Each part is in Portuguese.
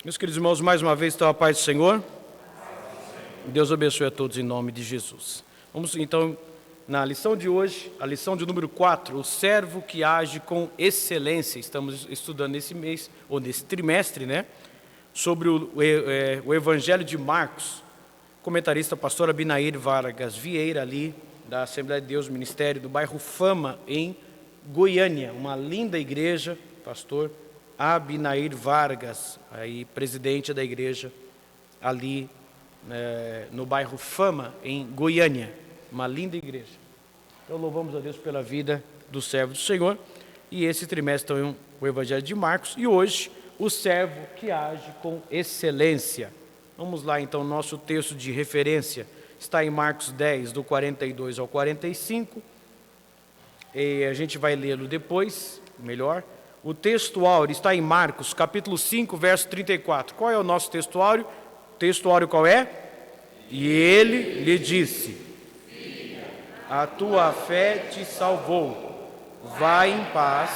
Meus queridos irmãos, mais uma vez, então, a paz do Senhor. Deus abençoe a todos em nome de Jesus. Vamos, então, na lição de hoje, a lição de número 4, o servo que age com excelência. Estamos estudando nesse mês, ou nesse trimestre, né, sobre o Evangelho de Marcos. Comentarista, pastor Abinair Vargas Vieira, ali, da Assembleia de Deus, Ministério do bairro Fama, em Goiânia. Uma linda igreja, pastor Abinair Vargas, aí, presidente da igreja ali no bairro Fama, em Goiânia. Uma linda igreja. Então louvamos a Deus pela vida do servo do Senhor. E esse trimestre então, o Evangelho de Marcos. E hoje, o servo que age com excelência. Vamos lá então, nosso texto de referência está em Marcos 10, do 42 ao 45. E a gente vai lê-lo depois, melhor. O texto áureo está em Marcos, capítulo 5, verso 34. Qual é o nosso texto áureo? O texto áureo qual é? E ele lhe disse: a tua fé te salvou, vai em paz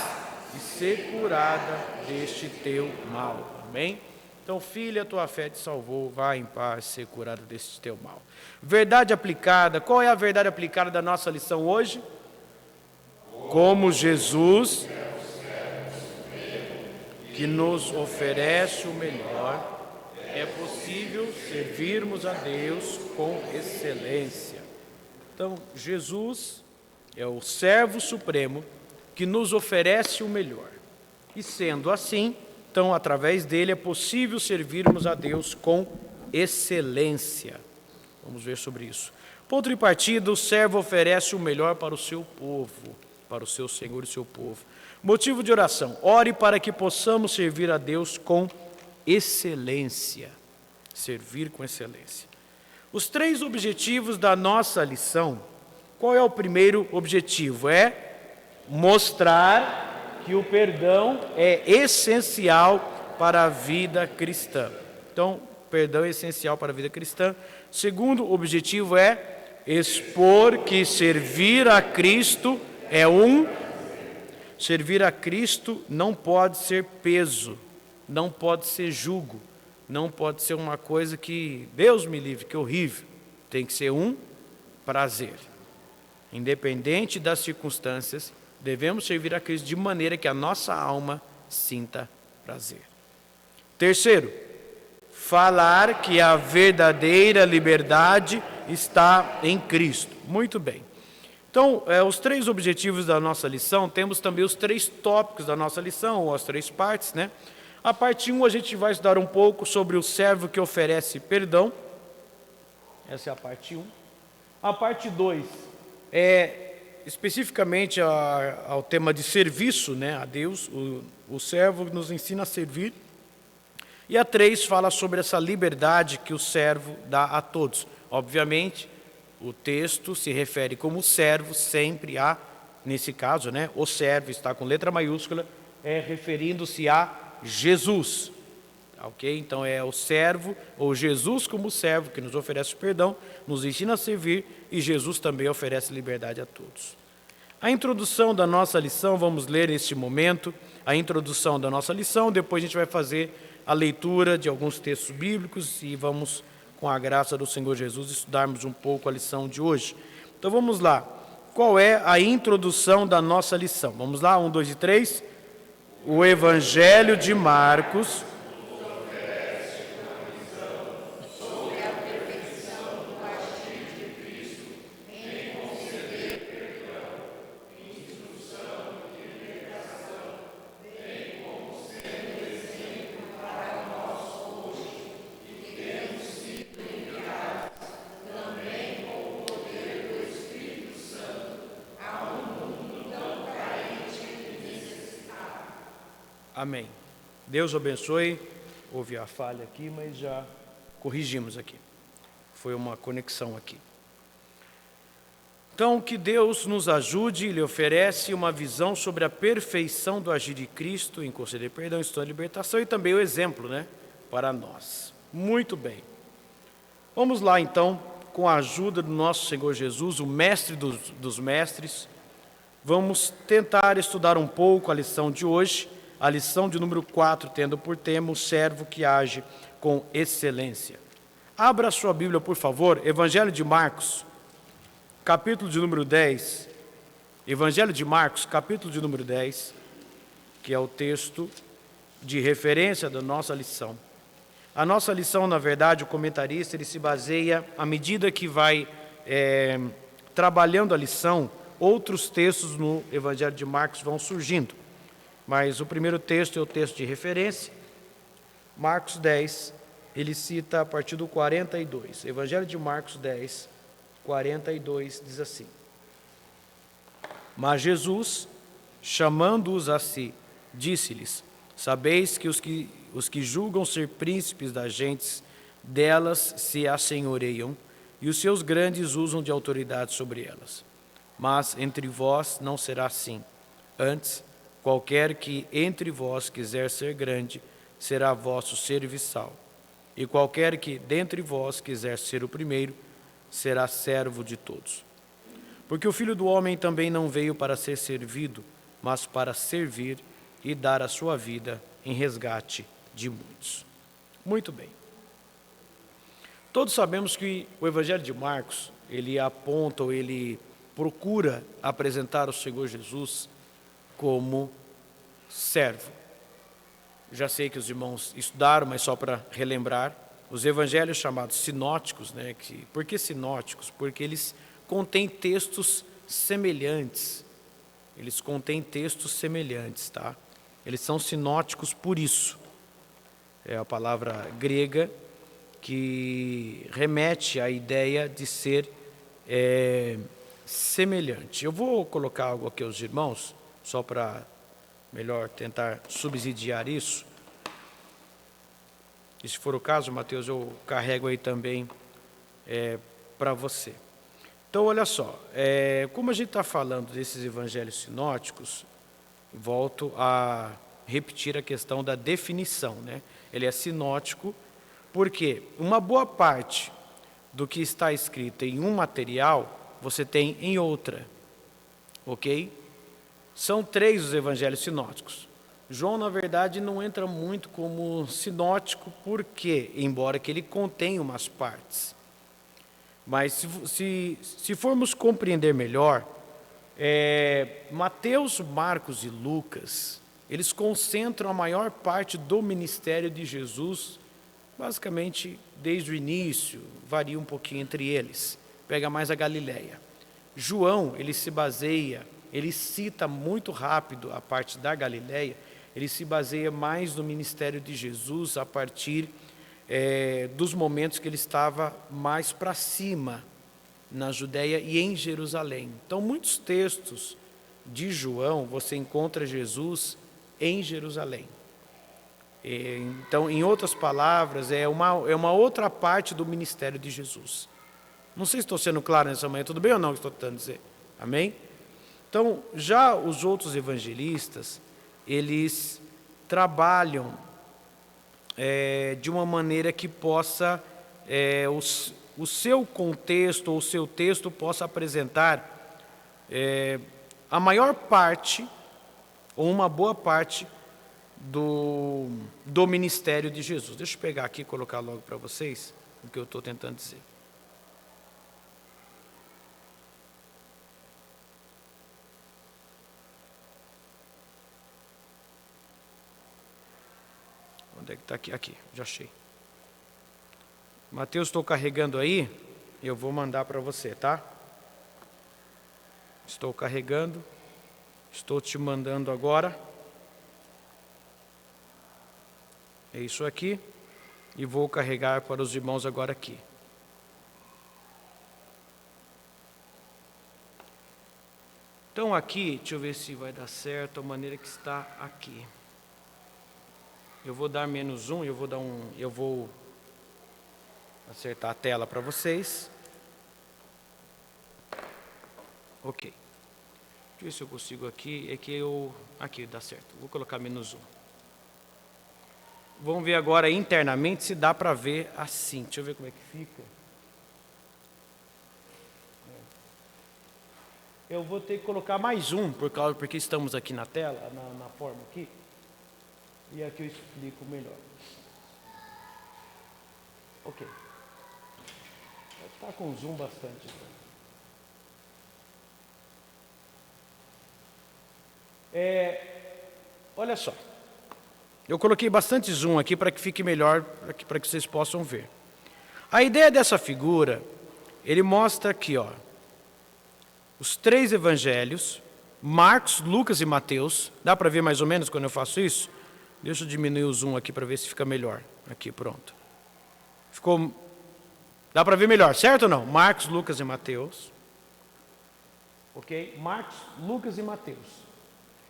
e ser curada deste teu mal. Amém? Então, filha, a tua fé te salvou, vai em paz e ser curada deste teu mal. Verdade aplicada. Qual é a verdade aplicada da nossa lição hoje? Como Jesus, que nos oferece o melhor, é possível servirmos a Deus com excelência. Então, Jesus é o servo supremo que nos oferece o melhor. E sendo assim, então, através dele é possível servirmos a Deus com excelência. Vamos ver sobre isso. Ponto de partida, o servo oferece o melhor para o seu povo, para o seu Senhor e seu povo. Motivo de oração: ore para que possamos servir a Deus com excelência. Servir com excelência. Os 3 objetivos da nossa lição. Qual é o primeiro objetivo? É mostrar que o perdão é essencial para a vida cristã. Então, perdão é essencial para a vida cristã. Segundo objetivo é expor que servir a Cristo é Servir a Cristo não pode ser peso, não pode ser jugo, não pode ser uma coisa que, Deus me livre, que horrível. Tem que ser um prazer. Independente das circunstâncias, devemos servir a Cristo de maneira que a nossa alma sinta prazer. Terceiro, falar que a verdadeira liberdade está em Cristo. Muito bem. Então, os 3 objetivos da nossa lição, temos também os 3 tópicos da nossa lição, ou as 3 partes, né? A parte 1, a gente vai estudar um pouco sobre o servo que oferece perdão. Essa é a parte 1. A parte 2 é especificamente ao tema de serviço, né, a Deus. O servo nos ensina a servir. E a 3 fala sobre essa liberdade que o servo dá a todos. Obviamente, o texto se refere como servo sempre a, nesse caso, né, o servo está com letra maiúscula, referindo-se a Jesus. Ok? Então é o servo, ou Jesus como servo, que nos oferece perdão, nos ensina a servir, e Jesus também oferece liberdade a todos. A introdução da nossa lição, vamos ler neste momento, a introdução da nossa lição, depois a gente vai fazer a leitura de alguns textos bíblicos e vamos, com a graça do Senhor Jesus, estudarmos um pouco a lição de hoje. Então vamos lá. Qual é a introdução da nossa lição? Vamos lá, 1, 2 e 3. O Evangelho de Marcos Amém. Deus abençoe. Houve a falha aqui, mas já corrigimos aqui. Foi uma conexão aqui. Então, que Deus nos ajude. Ele oferece uma visão sobre a perfeição do agir de Cristo em conceder perdão, história de libertação e também o exemplo, né, para nós. Muito bem. Vamos lá, então, com a ajuda do nosso Senhor Jesus, o mestre dos mestres, vamos tentar estudar um pouco a lição de hoje, a lição de número 4, tendo por tema o servo que age com excelência. Abra a sua Bíblia, por favor, Evangelho de Marcos, capítulo de número 10. Evangelho de Marcos, capítulo de número 10, que é o texto de referência da nossa lição. A nossa lição, na verdade, o comentarista, ele se baseia, à medida que vai trabalhando a lição, outros textos no Evangelho de Marcos vão surgindo. Mas o primeiro texto é o texto de referência, Marcos 10, ele cita a partir do 42. Evangelho de Marcos 10, 42, diz assim: Mas Jesus, chamando-os a si, disse-lhes: Sabeis que os que julgam ser príncipes das gentes, delas se assenhoreiam, e os seus grandes usam de autoridade sobre elas. Mas entre vós não será assim. Antes, qualquer que entre vós quiser ser grande, será vosso serviçal. E qualquer que dentre vós quiser ser o primeiro, será servo de todos. Porque o Filho do Homem também não veio para ser servido, mas para servir e dar a sua vida em resgate de muitos. Muito bem. Todos sabemos que o Evangelho de Marcos, ele aponta, ou ele procura apresentar o Senhor Jesus como servo. Já sei que os irmãos estudaram, mas só para relembrar, os evangelhos chamados sinóticos, né? Por que sinóticos? Porque eles contêm textos semelhantes. Eles contêm textos semelhantes, tá? Eles são sinóticos por isso. É a palavra grega que remete à ideia de ser semelhante. Eu vou colocar algo aqui aos irmãos, só para melhor tentar subsidiar isso. E se for o caso, Mateus, eu carrego aí também para você. Então, olha só, como a gente está falando desses evangelhos sinóticos, volto a repetir a questão da definição, né? Ele é sinótico porque uma boa parte do que está escrito em um material, você tem em outra, ok? São 3 os evangelhos sinóticos. João, na verdade, não entra muito como sinótico, porque, embora que ele contenha umas partes. Mas se formos compreender melhor, Mateus, Marcos e Lucas, eles concentram a maior parte do ministério de Jesus, basicamente desde o início, varia um pouquinho entre eles, pega mais a Galileia. João, ele se baseia, ele cita muito rápido a parte da Galileia, ele se baseia mais no ministério de Jesus a partir dos momentos que ele estava mais para cima, na Judéia e em Jerusalém. Então, muitos textos de João, você encontra Jesus em Jerusalém. Então, em outras palavras, é uma outra parte do ministério de Jesus. Não sei se estou sendo claro nessa manhã, tudo bem ou não que estou tentando dizer? Amém? Então, já os outros evangelistas, eles trabalham de uma maneira que possa, o seu contexto ou o seu texto possa apresentar a maior parte, ou uma boa parte, do ministério de Jesus. Deixa eu pegar aqui e colocar logo para vocês o que eu estou tentando dizer. Onde é que está aqui? Aqui, já achei. Mateus, estou carregando aí, eu vou mandar para você, tá? Estou carregando, estou te mandando agora. É isso aqui, e vou carregar para os irmãos agora aqui. Então aqui, deixa eu ver se vai dar certo a maneira que está aqui. Eu vou dar -1, eu vou acertar a tela para vocês. Ok. Deixa eu ver se eu consigo aqui, aqui dá certo, vou colocar -1. Vamos ver agora internamente se dá para ver assim. Deixa eu ver como é que fica. Eu vou ter que colocar mais um, porque estamos aqui na tela, na forma aqui. e aqui eu explico melhor. Ok. Está com zoom bastante. Olha só. Eu coloquei bastante zoom aqui para que fique melhor, para que vocês possam ver. A ideia dessa figura, ele mostra aqui, ó, os 3 evangelhos, Marcos, Lucas e Mateus. Dá para ver mais ou menos quando eu faço isso? Deixa eu diminuir o zoom aqui para ver se fica melhor. Aqui, pronto. Ficou... Dá para ver melhor, certo ou não? Marcos, Lucas e Mateus. Ok? Marcos, Lucas e Mateus.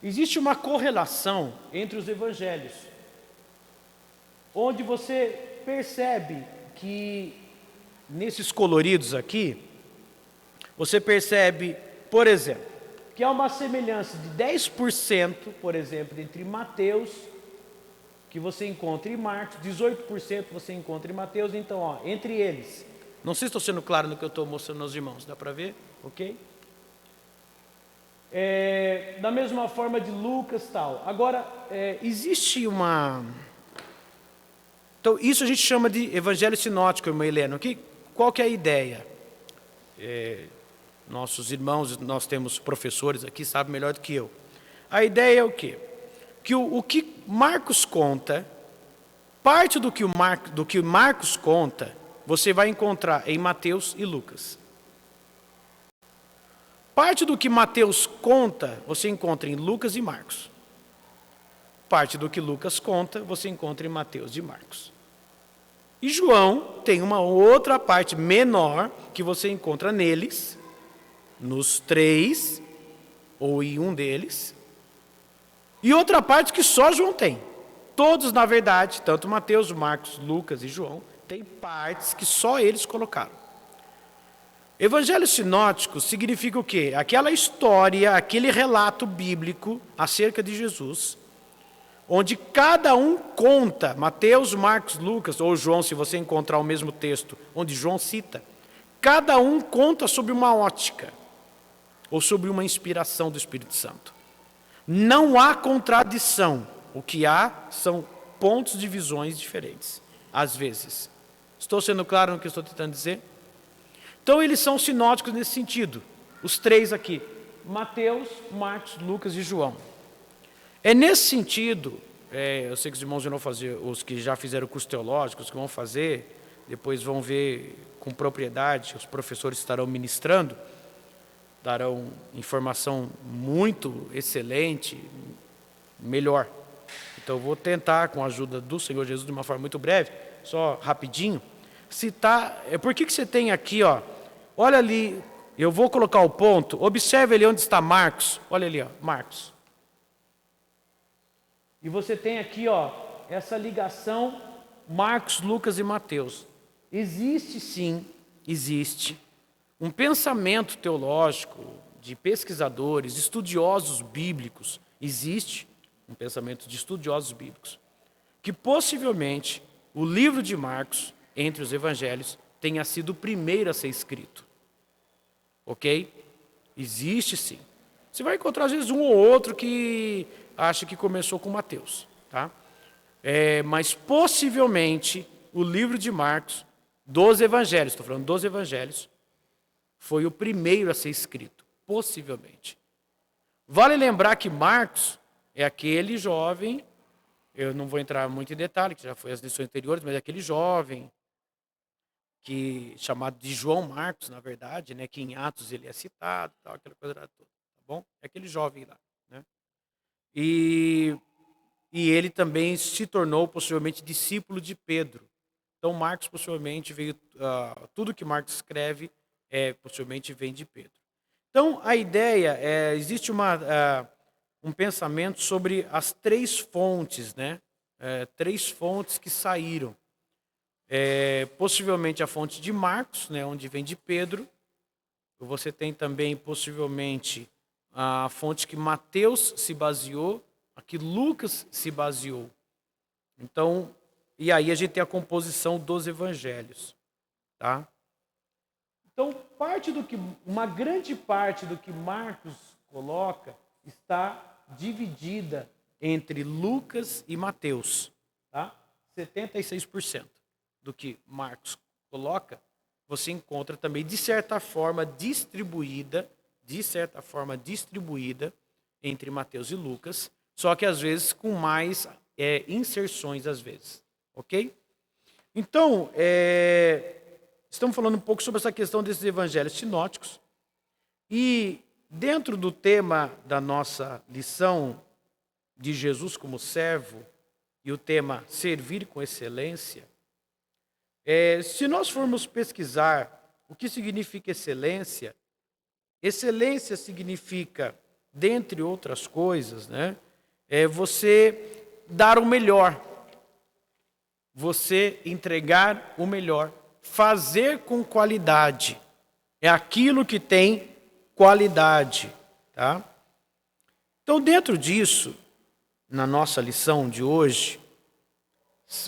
Existe uma correlação entre os evangelhos, onde você percebe que, nesses coloridos aqui, você percebe, por exemplo, que há uma semelhança de 10%, por exemplo, entre Mateus, que você encontra em Marcos, 18% você encontra em Mateus. Então, ó, entre eles, não sei se estou sendo claro no que eu estou mostrando aos irmãos, dá para ver? Ok? Da mesma forma de Lucas e tal. Agora, existe uma... Então, isso a gente chama de evangelho sinótico, irmã Helena. Qual que é a ideia? Nossos irmãos, nós temos professores aqui, sabem melhor do que eu. A ideia é o quê? Que o que Marcos conta, parte do que Marcos conta, você vai encontrar em Mateus e Lucas. Parte do que Mateus conta, você encontra em Lucas e Marcos. Parte do que Lucas conta, você encontra em Mateus e Marcos. E João tem uma outra parte menor que você encontra neles, nos 3, ou em um deles, e outra parte que só João tem. Todos, na verdade, tanto Mateus, Marcos, Lucas e João, têm partes que só eles colocaram. Evangelho sinótico significa o quê? Aquela história, aquele relato bíblico acerca de Jesus, onde cada um conta, Mateus, Marcos, Lucas, ou João, se você encontrar o mesmo texto, onde João cita, cada um conta sobre uma ótica, ou sobre uma inspiração do Espírito Santo. Não há contradição, o que há são pontos de visões diferentes, às vezes. Estou sendo claro no que estou tentando dizer? Então, eles são sinóticos nesse sentido, os 3 aqui, Mateus, Marcos, Lucas e João. É nesse sentido, eu sei que os irmãos vão fazer, os que já fizeram curso teológico, os que vão fazer, depois vão ver com propriedade, os professores estarão ministrando, darão informação muito excelente, melhor. Então, eu vou tentar, com a ajuda do Senhor Jesus, de uma forma muito breve, só rapidinho, citar, por que você tem aqui, ó, olha ali, eu vou colocar o ponto, observe ali onde está Marcos, olha ali, ó, Marcos. E você tem aqui, ó, essa ligação Marcos, Lucas e Mateus. Existe sim, existe um pensamento teológico de pesquisadores, estudiosos bíblicos, existe um pensamento de estudiosos bíblicos, que possivelmente o livro de Marcos, entre os evangelhos, tenha sido o primeiro a ser escrito. Ok? Existe sim. Você vai encontrar às vezes um ou outro que acha que começou com Mateus. Tá? Mas possivelmente o livro de Marcos, dos evangelhos, estou falando dos evangelhos, foi o primeiro a ser escrito. Possivelmente. Vale lembrar que Marcos é aquele jovem, eu não vou entrar muito em detalhe, que já foi as lições anteriores, mas é aquele jovem chamado de João Marcos, na verdade, né, que em Atos ele é citado, tal, aquela coisa toda, tá bom? É aquele jovem lá, né? E ele também se tornou possivelmente discípulo de Pedro. Então Marcos possivelmente veio, tudo que Marcos escreve possivelmente vem de Pedro. Então a ideia existe um pensamento sobre as 3 fontes, né? 3 fontes que saíram. Possivelmente a fonte de Marcos, né, onde vem de Pedro. Você tem também possivelmente a fonte que Mateus se baseou, a que Lucas se baseou. Então, e aí a gente tem a composição dos evangelhos, tá? Então, uma grande parte do que Marcos coloca está dividida entre Lucas e Mateus. Tá? 76% do que Marcos coloca, você encontra também, de certa forma, distribuída entre Mateus e Lucas, só que às vezes com mais inserções, às vezes. Ok? Então, estamos falando um pouco sobre essa questão desses evangelhos sinóticos. E dentro do tema da nossa lição de Jesus como servo, e o tema servir com excelência, se nós formos pesquisar o que significa excelência, excelência significa, dentre outras coisas, né, você dar o melhor, você entregar o melhor, fazer com qualidade. É aquilo que tem qualidade. Tá? Então, dentro disso, na nossa lição de hoje,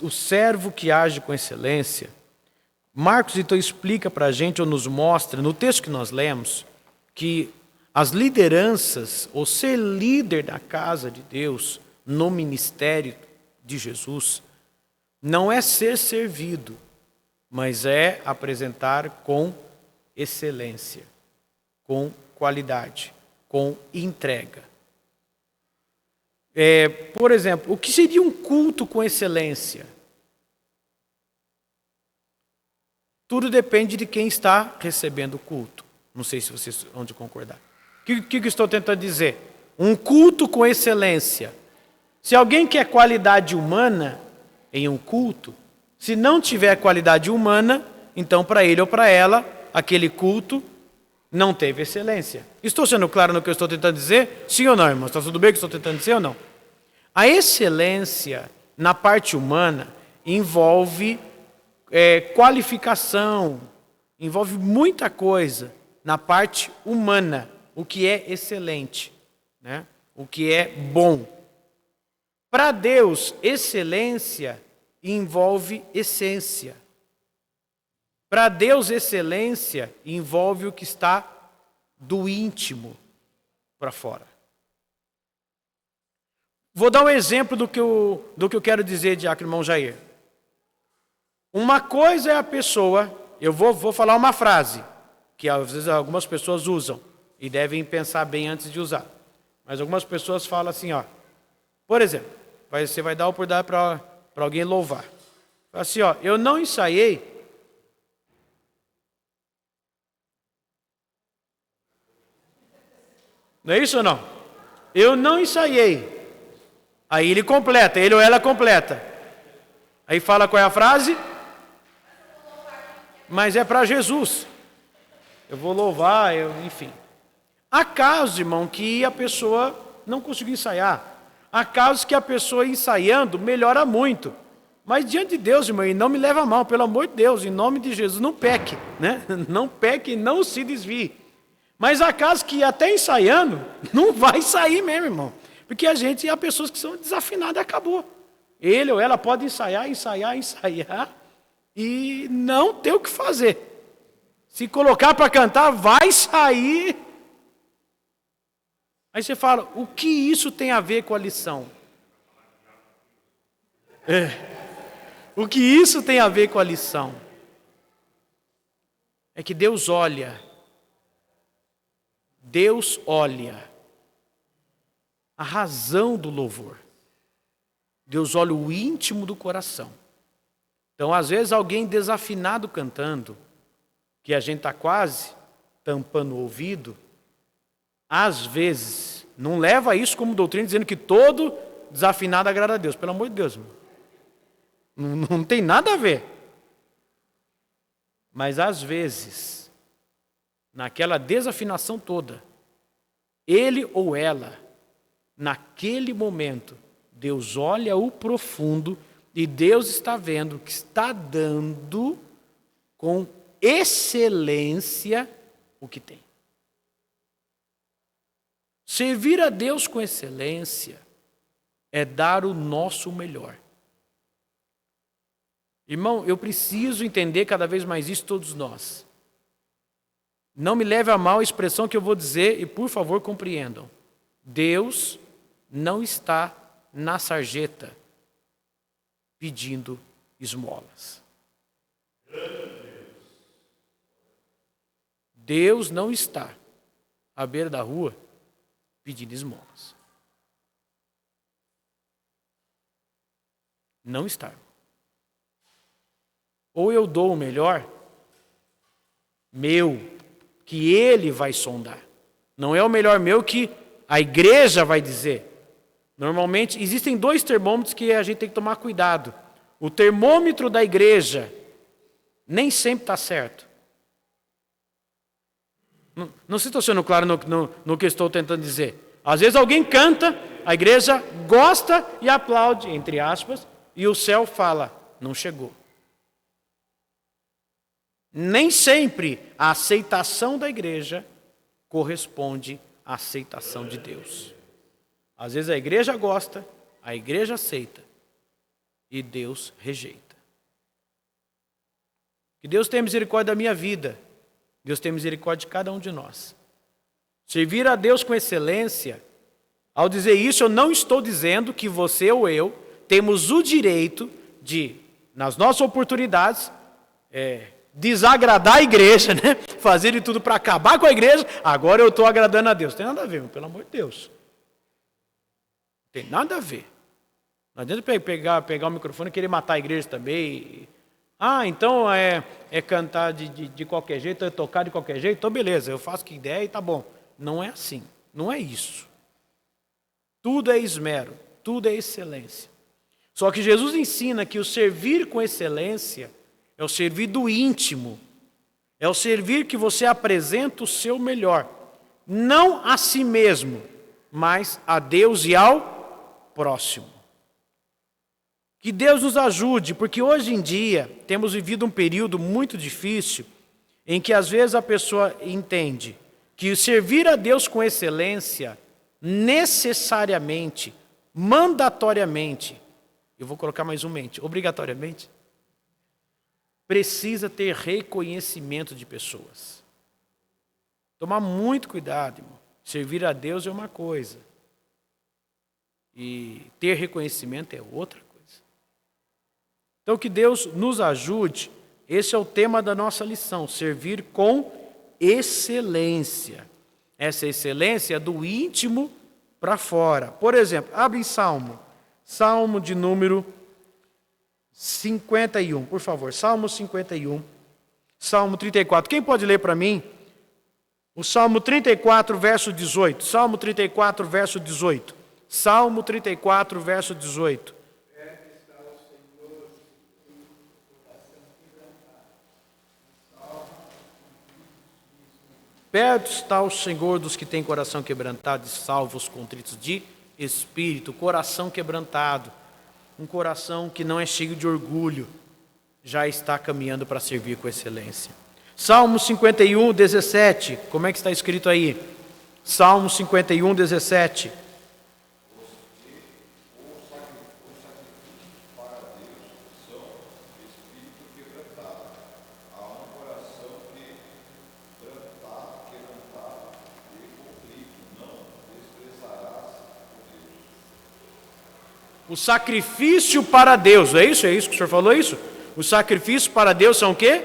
o servo que age com excelência, Marcos então explica para a gente, ou nos mostra, no texto que nós lemos, que as lideranças, ou ser líder da casa de Deus, no ministério de Jesus, não é ser servido, mas é apresentar com excelência, com qualidade, com entrega. Por exemplo, o que seria um culto com excelência? Tudo depende de quem está recebendo o culto. Não sei se vocês vão concordar. O que eu estou tentando dizer? Um culto com excelência. Se alguém quer qualidade humana em um culto, se não tiver qualidade humana, então para ele ou para ela, aquele culto não teve excelência. Estou sendo claro no que eu estou tentando dizer? Sim ou não, irmãos? Está tudo bem o que eu estou tentando dizer ou não? A excelência na parte humana envolve qualificação, envolve muita coisa na parte humana, o que é excelente, né? O que é bom. Para Deus, excelência envolve essência. Para Deus, excelência envolve o que está do íntimo para fora. Vou dar um exemplo do que eu quero dizer, diácono irmão Jair. Uma coisa é a pessoa, eu vou falar uma frase, que às vezes algumas pessoas usam, e devem pensar bem antes de usar. Mas algumas pessoas falam assim, ó, por exemplo, você vai dar a oportunidade para alguém louvar. Fala assim, ó, eu não ensaiei. Não é isso ou não? Eu não ensaiei. Aí ele completa, ele ou ela completa. Aí fala qual é a frase? Mas é para Jesus. Eu vou louvar, enfim. Há casos, irmão, que a pessoa não conseguiu ensaiar. Há casos que a pessoa ensaiando melhora muito. Mas diante de Deus, irmão, e não me leva a mal, pelo amor de Deus, em nome de Jesus, não peque, né? Não peque e não se desvie. Mas há casos que até ensaiando, não vai sair mesmo, irmão. Porque há pessoas que são desafinadas e acabou. Ele ou ela pode ensaiar e não ter o que fazer. Se colocar para cantar, vai sair. Aí você fala, o que isso tem a ver com a lição? O que isso tem a ver com a lição? É que Deus olha a razão do louvor. Deus olha o íntimo do coração. Então, às vezes, alguém desafinado cantando, que a gente está quase tampando o ouvido, às vezes, não leva isso como doutrina, dizendo que todo desafinado agrada a Deus. Pelo amor de Deus, irmão. Não tem nada a ver. Mas, às vezes, naquela desafinação toda, ele ou ela, naquele momento, Deus olha o profundo e Deus está vendo que está dando com excelência o que tem. Servir a Deus com excelência é dar o nosso melhor. Irmão, eu preciso entender cada vez mais isso, todos nós. Não me leve a mal a expressão que eu vou dizer e, por favor, compreendam. Deus não está na sarjeta pedindo esmolas. Deus não está à beira da rua pedindo esmolas. Não está. Ou eu dou o melhor, meu, que ele vai sondar. Não é o melhor meu que a igreja vai dizer. Normalmente, existem 2 termômetros que a gente tem que tomar cuidado. O termômetro da igreja nem sempre está certo. Não sei se estou sendo claro no que estou tentando dizer. Às vezes alguém canta, a igreja gosta e aplaude, entre aspas, e o céu fala, não chegou. Nem sempre a aceitação da igreja corresponde à aceitação de Deus. Às vezes a igreja gosta, a igreja aceita e Deus rejeita. Que Deus tenha misericórdia da minha vida. Deus tenha misericórdia de cada um de nós. Servir a Deus com excelência, ao dizer isso, eu não estou dizendo que você ou eu temos o direito de, nas nossas oportunidades, desagradar a igreja, né? Fazer de tudo para acabar com a igreja, agora eu estou agradando a Deus. Não tem nada a ver, pelo amor de Deus. Não tem nada a ver. Não adianta pegar o microfone e querer matar a igreja também. Então é cantar de qualquer jeito, é tocar de qualquer jeito, então beleza, eu faço o que der e tá bom. Não é assim, não é isso. Tudo é esmero, tudo é excelência. Só que Jesus ensina que o servir com excelência é o servir do íntimo, é o servir que você apresenta o seu melhor, não a si mesmo, mas a Deus e ao próximo. Que Deus nos ajude, porque hoje em dia temos vivido um período muito difícil em que às vezes a pessoa entende que servir a Deus com excelência necessariamente, mandatoriamente, eu vou colocar mais um mente, obrigatoriamente, precisa ter reconhecimento de pessoas. Tomar muito cuidado, irmão. Servir a Deus é uma coisa e ter reconhecimento é outra coisa. Então, que Deus nos ajude, esse é o tema da nossa lição, servir com excelência. Essa excelência é do íntimo para fora. Por exemplo, abre em Salmo de número 51, por favor, Salmo 51, Salmo 34. Quem pode ler para mim? O Salmo 34, verso 18. Salmo 34, verso 18. Salmo 34, verso 18. Perto está o Senhor dos que têm coração quebrantado e salva os contritos de espírito. Coração quebrantado, um coração que não é cheio de orgulho, já está caminhando para servir com excelência. Salmo 51, 17, como é que está escrito aí? Salmo 51, 17. O sacrifício para Deus, é isso? É isso que o senhor falou, isso? O sacrifício para Deus são o quê?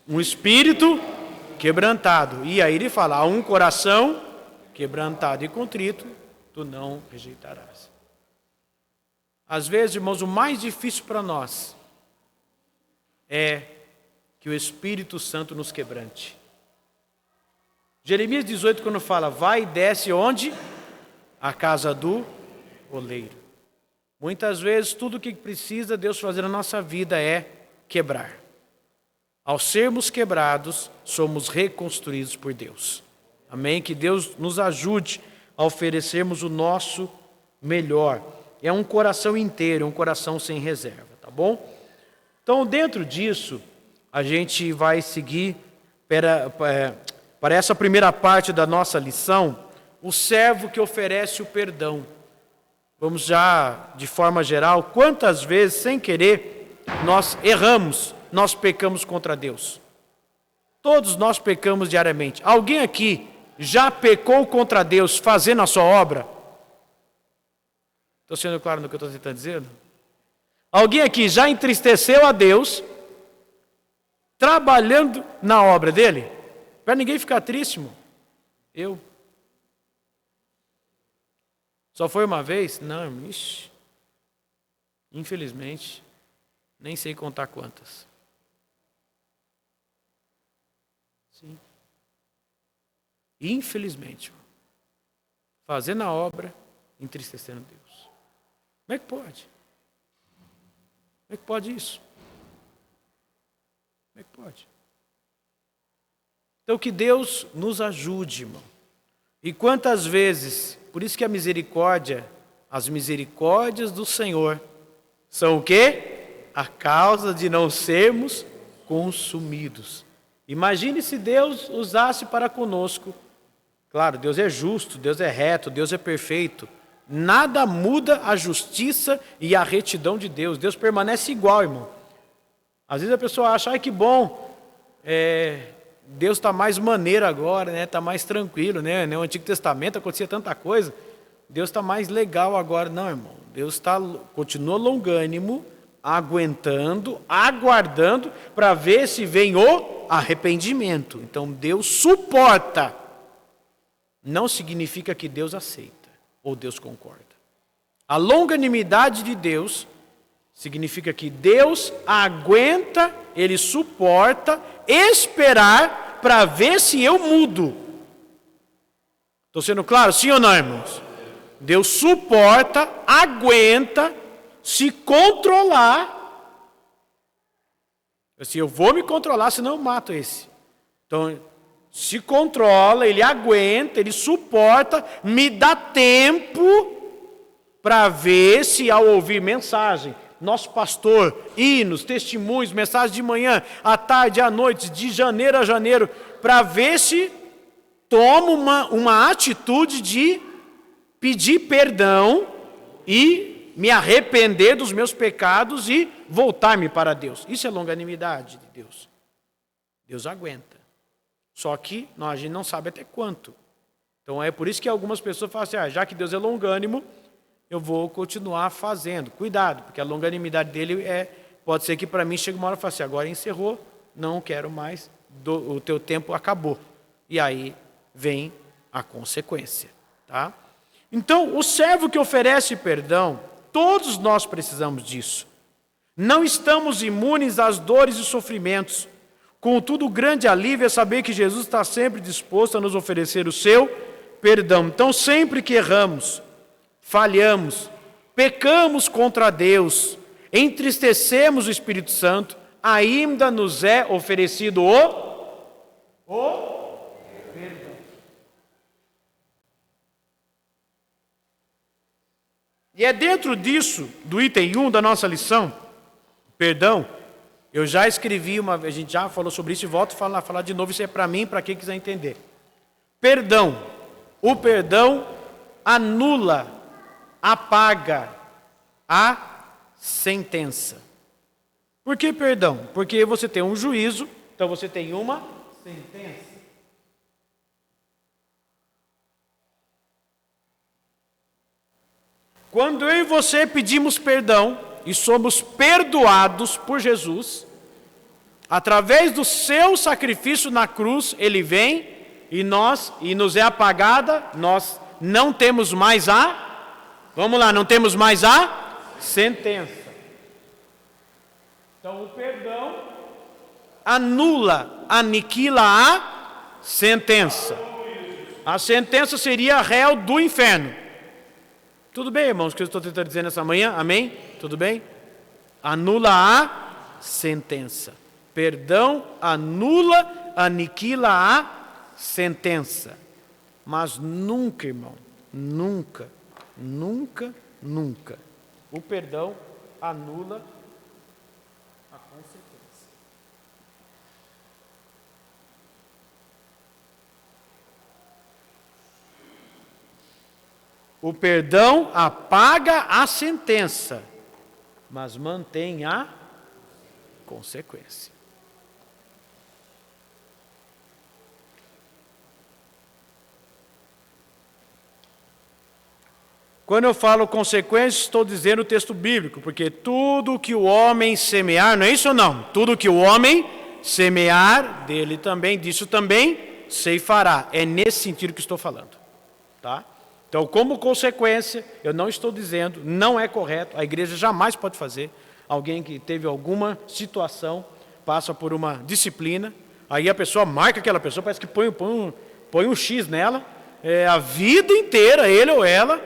Um espírito quebrantado. E aí ele fala, a um coração quebrantado e contrito, tu não rejeitarás. Às vezes, irmãos, o mais difícil para nós é que o Espírito Santo nos quebrante. Jeremias 18, quando fala, vai e desce onde? A casa do oleiro. Muitas vezes tudo o que precisa Deus fazer na nossa vida é quebrar. Ao sermos quebrados, somos reconstruídos por Deus. Amém? Que Deus nos ajude a oferecermos o nosso melhor. É um coração inteiro, um coração sem reserva, tá bom? Então, dentro disso, a gente vai seguir para essa primeira parte da nossa lição, o servo que oferece o perdão. Vamos já, de forma geral, quantas vezes, sem querer, nós erramos, nós pecamos contra Deus. Todos nós pecamos diariamente. Alguém aqui já pecou contra Deus fazendo a sua obra? Estou sendo claro no que eu estou tentando dizer? Alguém aqui já entristeceu a Deus trabalhando na obra dele? Para ninguém ficar triste, irmão. Eu. Só foi uma vez? Não, ixi. Infelizmente, nem sei contar quantas. Sim. Infelizmente, fazendo a obra, entristecendo Deus. Como é que pode? Como é que pode isso? Como é que pode? Então que Deus nos ajude, irmão. E quantas vezes, por isso que a misericórdia, as misericórdias do Senhor, são o quê? A causa de não sermos consumidos. Imagine se Deus usasse para conosco. Claro, Deus é justo, Deus é reto, Deus é perfeito. Nada muda a justiça e a retidão de Deus. Deus permanece igual, irmão. Às vezes a pessoa acha, ai que bom, Deus está mais maneiro agora, né? Está mais tranquilo, né? No Antigo Testamento acontecia tanta coisa. Deus está mais legal agora. Não, irmão. Deus continua longânimo, aguentando, aguardando para ver se vem o arrependimento. Então Deus suporta. Não significa que Deus aceita ou Deus concorda. A longanimidade de Deus significa que Deus aguenta, Ele suporta esperar para ver se eu mudo. Estou sendo claro? Sim ou não, irmãos? Deus suporta, aguenta, se controlar. Assim, eu vou me controlar, senão eu mato esse. Então, se controla, Ele aguenta, Ele suporta, me dá tempo para ver se ao ouvir mensagem, nosso pastor, hinos, testemunhos, mensagens de manhã, à tarde, à noite, de janeiro a janeiro, para ver se tomo uma atitude de pedir perdão e me arrepender dos meus pecados e voltar-me para Deus. Isso é longanimidade de Deus. Deus aguenta. Só que a gente não sabe até quanto. Então é por isso que algumas pessoas falam assim, já que Deus é longânimo, eu vou continuar fazendo. Cuidado, porque a longanimidade dele pode ser que para mim chegue uma hora e fale assim, agora encerrou, não quero mais, o teu tempo acabou. E aí vem a consequência. Tá? Então, o servo que oferece perdão, todos nós precisamos disso. Não estamos imunes às dores e sofrimentos. Contudo, o grande alívio é saber que Jesus está sempre disposto a nos oferecer o seu perdão. Então, sempre que erramos, falhamos, pecamos contra Deus, entristecemos o Espírito Santo, ainda nos é oferecido o perdão. E é dentro disso, do item 1 da nossa lição, perdão, eu já escrevi a gente já falou sobre isso e volto a falar de novo, isso é para mim, para quem quiser entender. Perdão, o perdão anula, apaga a sentença. Por que perdão? Porque você tem um juízo, então você tem uma sentença. Quando eu e você pedimos perdão e somos perdoados por Jesus, através do seu sacrifício na cruz, ele vem e nos é apagada, nós não temos mais não temos mais a sentença. Então o perdão anula, aniquila a sentença. A sentença seria réu do inferno. Tudo bem, irmãos, o que eu estou tentando dizer nessa manhã? Amém? Tudo bem? Anula a sentença. Perdão anula, aniquila a sentença. Mas nunca, irmão, nunca, o perdão anula a consequência. O perdão apaga a sentença, mas mantém a consequência. Quando eu falo consequências, estou dizendo o texto bíblico, porque tudo que o homem semear, não é isso ou não? Tudo que o homem semear, dele também, disso também ceifará. É nesse sentido que estou falando. Tá? Então, como consequência, eu não estou dizendo, não é correto, a igreja jamais pode fazer. Alguém que teve alguma situação, passa por uma disciplina, aí a pessoa marca aquela pessoa, parece que põe um X nela, a vida inteira, ele ou ela,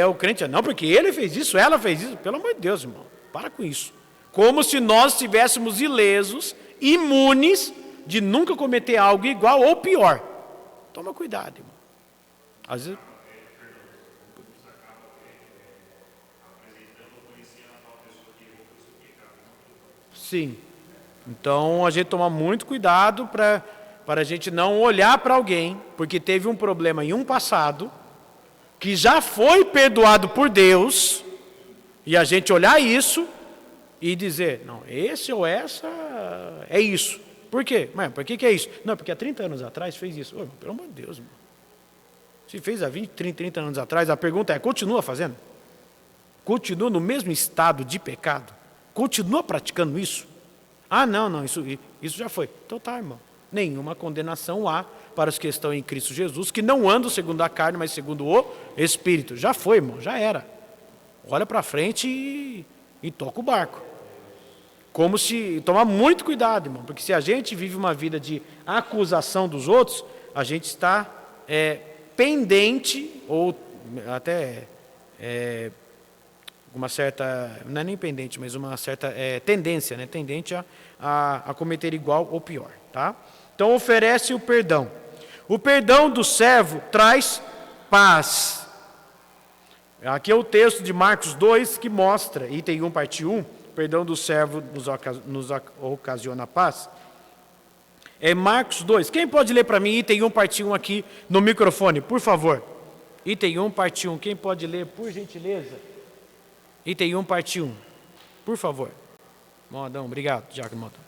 o crente, não, porque ele fez isso, ela fez isso. Pelo amor de Deus, irmão, para com isso. Como se nós estivéssemos ilesos, imunes, de nunca cometer algo igual ou pior. Toma cuidado, irmão. Às vezes... Sim. Então, a gente toma muito cuidado para a gente não olhar para alguém, porque teve um problema em um passado, que já foi perdoado por Deus, e a gente olhar isso e dizer, não, esse ou essa é isso. Por quê? Mas por que é isso? Não, porque há 30 anos atrás fez isso. Oh, pelo amor de Deus, irmão. Se fez há 20, 30 anos atrás, a pergunta é, continua fazendo? Continua no mesmo estado de pecado? Continua praticando isso? Ah, não, isso já foi. Então tá, irmão. Nenhuma condenação há para os que estão em Cristo Jesus, que não andam segundo a carne, mas segundo o Espírito. Já foi, irmão, já era. Olha para frente e toca o barco. Como se... Tomar muito cuidado, irmão, porque se a gente vive uma vida de acusação dos outros, a gente está pendente, ou até... uma certa, não é nem pendente, mas uma certa tendência, né? Tendente a cometer igual ou pior, tá? Então oferece o perdão. O perdão do servo traz paz. Aqui é o texto de Marcos 2 que mostra, item 1, parte 1, o perdão do servo nos ocasiona paz. É Marcos 2. Quem pode ler para mim item 1, parte 1 aqui no microfone, por favor? Item 1, parte 1. Quem pode ler, por gentileza? Item 1, parte 1. Por favor. Modão, obrigado, Diácono Modão.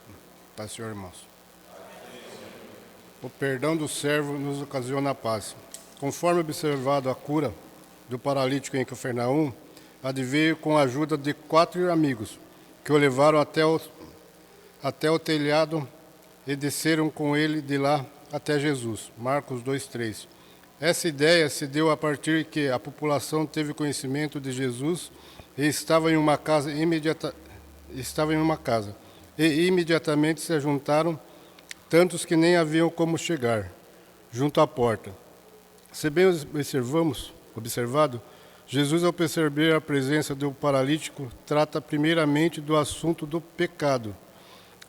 Tá, senhor, irmãos. O perdão do servo nos ocasiona paz. Conforme observado a cura do paralítico em Cafarnaum, adveio com a ajuda de 4 amigos, que o levaram até o telhado e desceram com ele de lá até Jesus. Marcos 2:3. Essa ideia se deu a partir que a população teve conhecimento de Jesus e estava em uma casa e imediatamente se juntaram tantos que nem haviam como chegar junto à porta. Se bem observado, Jesus, ao perceber a presença do paralítico, trata primeiramente do assunto do pecado.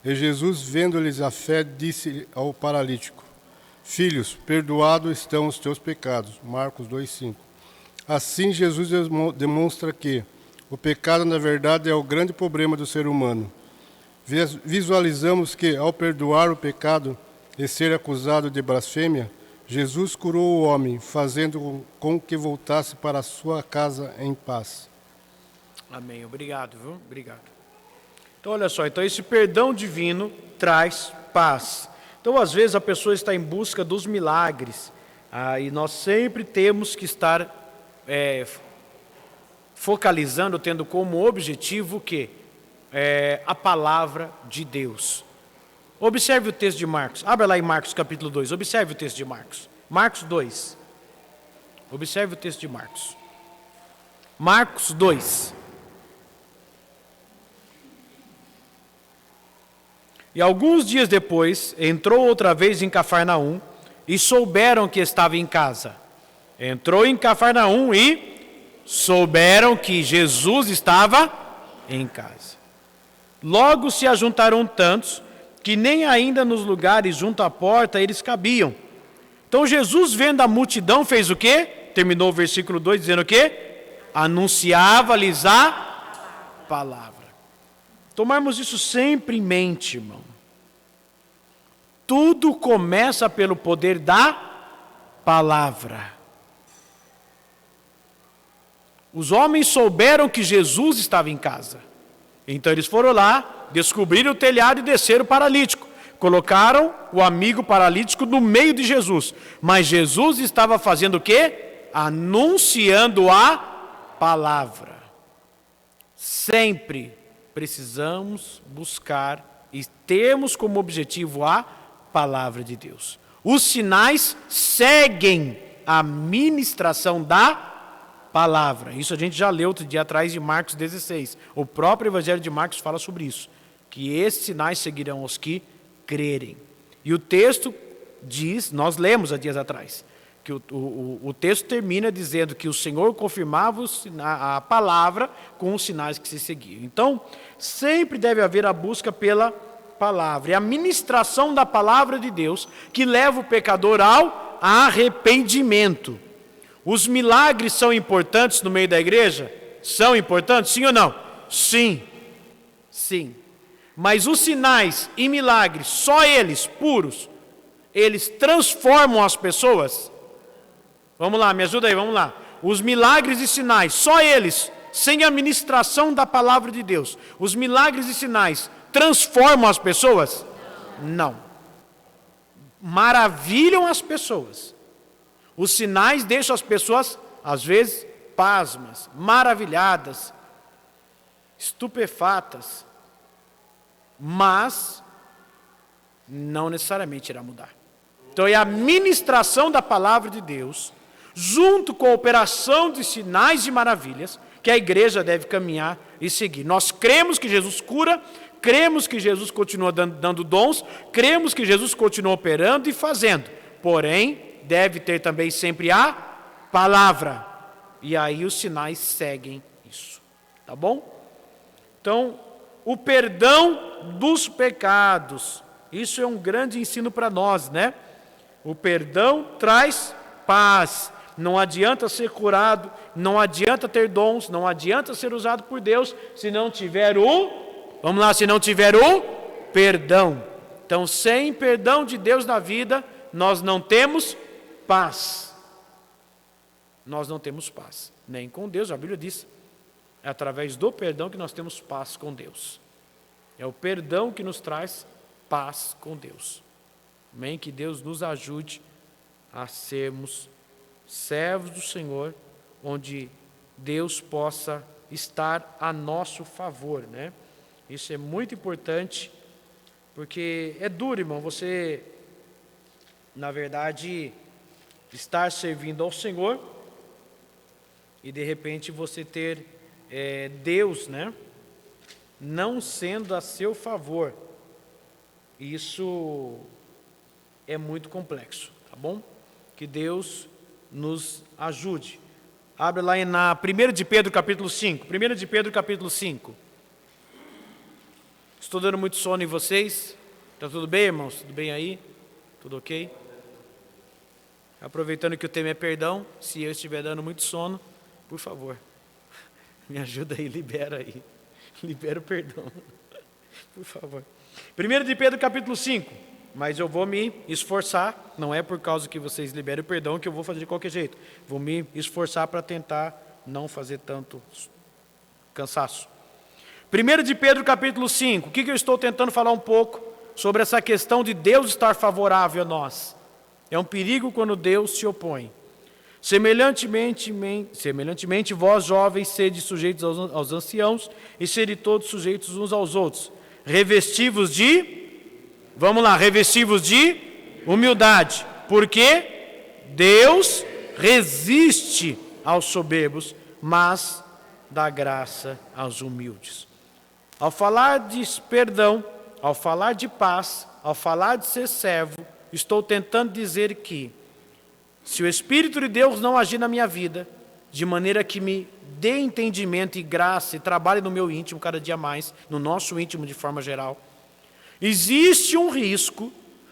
E Jesus, vendo-lhes a fé, disse ao paralítico: Filhos, perdoados estão os teus pecados. Marcos 2:5. Assim, Jesus demonstra que o pecado, na verdade, é o grande problema do ser humano. Visualizamos que, ao perdoar o pecado e ser acusado de blasfêmia, Jesus curou o homem, fazendo com que voltasse para a sua casa em paz. Amém. Obrigado, viu? Obrigado. Então, olha só. Então, esse perdão divino traz paz. Então, às vezes, a pessoa está em busca dos milagres. E nós sempre temos que estar focalizando, tendo como objetivo o quê? A palavra de Deus. Observe o texto de Marcos. Abra lá em Marcos capítulo 2. Observe o texto de Marcos. Marcos 2. Observe o texto de Marcos. Marcos 2. E alguns dias depois, entrou outra vez em Cafarnaum e souberam que estava em casa. Entrou em Cafarnaum e souberam que Jesus estava em casa. Logo se ajuntaram tantos que nem ainda nos lugares junto à porta eles cabiam. Então Jesus, vendo a multidão, fez o quê? Terminou o versículo 2 dizendo o quê? Anunciava-lhes a palavra. Tomarmos isso sempre em mente, irmão. Tudo começa pelo poder da palavra. Os homens souberam que Jesus estava em casa. Então eles foram lá, descobriram o telhado e desceram o paralítico. Colocaram o amigo paralítico no meio de Jesus. Mas Jesus estava fazendo o quê? Anunciando a palavra. Sempre precisamos buscar e termos como objetivo a palavra de Deus. Os sinais seguem a ministração da palavra. Isso a gente já leu outro dia atrás de Marcos 16. O próprio Evangelho de Marcos fala sobre isso. Que esses sinais seguirão os que crerem. E o texto diz, nós lemos há dias atrás, que o texto termina dizendo que o Senhor confirmava a palavra com os sinais que se seguiam. Então, sempre deve haver a busca pela palavra. É a ministração da palavra de Deus que leva o pecador ao arrependimento. Os milagres são importantes no meio da igreja? São importantes, sim ou não? Sim. Sim. Mas os sinais e milagres, só eles, puros, eles transformam as pessoas? Vamos lá, me ajuda aí, vamos lá. Os milagres e sinais, só eles, sem a ministração da palavra de Deus, os milagres e sinais transformam as pessoas? Não. Maravilham as pessoas. Os sinais deixam as pessoas, às vezes, pasmas, maravilhadas, estupefatas, mas não necessariamente irá mudar. Então é a ministração da palavra de Deus, junto com a operação de sinais e maravilhas, que a igreja deve caminhar e seguir. Nós cremos que Jesus cura, cremos que Jesus continua dando dons, cremos que Jesus continua operando e fazendo. Porém, deve ter também sempre a palavra. E aí os sinais seguem isso. Tá bom? Então, o perdão dos pecados. Isso é um grande ensino para nós, né? O perdão traz paz. Não adianta ser curado, não adianta ter dons, não adianta ser usado por Deus, se não tiver se não tiver o perdão. Então, sem perdão de Deus na vida, nós não temos paz. Nós não temos paz, nem com Deus, a Bíblia diz. É através do perdão que nós temos paz com Deus. É o perdão que nos traz paz com Deus. Amém? Que Deus nos ajude a sermos servos do Senhor, onde Deus possa estar a nosso favor, né? Isso é muito importante, porque é duro, irmão, você, na verdade, estar servindo ao Senhor e de repente você ter Deus, né, não sendo a seu favor. Isso é muito complexo, tá bom? Que Deus nos ajude. Abre lá na 1 de Pedro capítulo 5. 1 de Pedro capítulo 5. Estou dando muito sono em vocês? Está tudo bem, irmãos? Tudo bem aí? Tudo ok? Aproveitando que o tema é perdão, se eu estiver dando muito sono, por favor, me ajuda aí, libera aí. Libera o perdão. Por favor. 1 de Pedro capítulo 5. Mas eu vou me esforçar, não é por causa que vocês liberem o perdão que eu vou fazer de qualquer jeito. Vou me esforçar para tentar não fazer tanto cansaço. 1 de Pedro capítulo 5. O que eu estou tentando falar um pouco sobre essa questão de Deus estar favorável a nós. É um perigo quando Deus se opõe. Semelhantemente, vós jovens, sede sujeitos aos anciãos e sede todos sujeitos uns aos outros. Revestivos de humildade, porque Deus resiste aos soberbos, mas dá graça aos humildes. Ao falar de perdão, ao falar de paz, ao falar de ser servo, estou tentando dizer que, se o Espírito de Deus não agir na minha vida, de maneira que me dê entendimento e graça e trabalhe no meu íntimo cada dia mais, no nosso íntimo de forma geral, existe um risco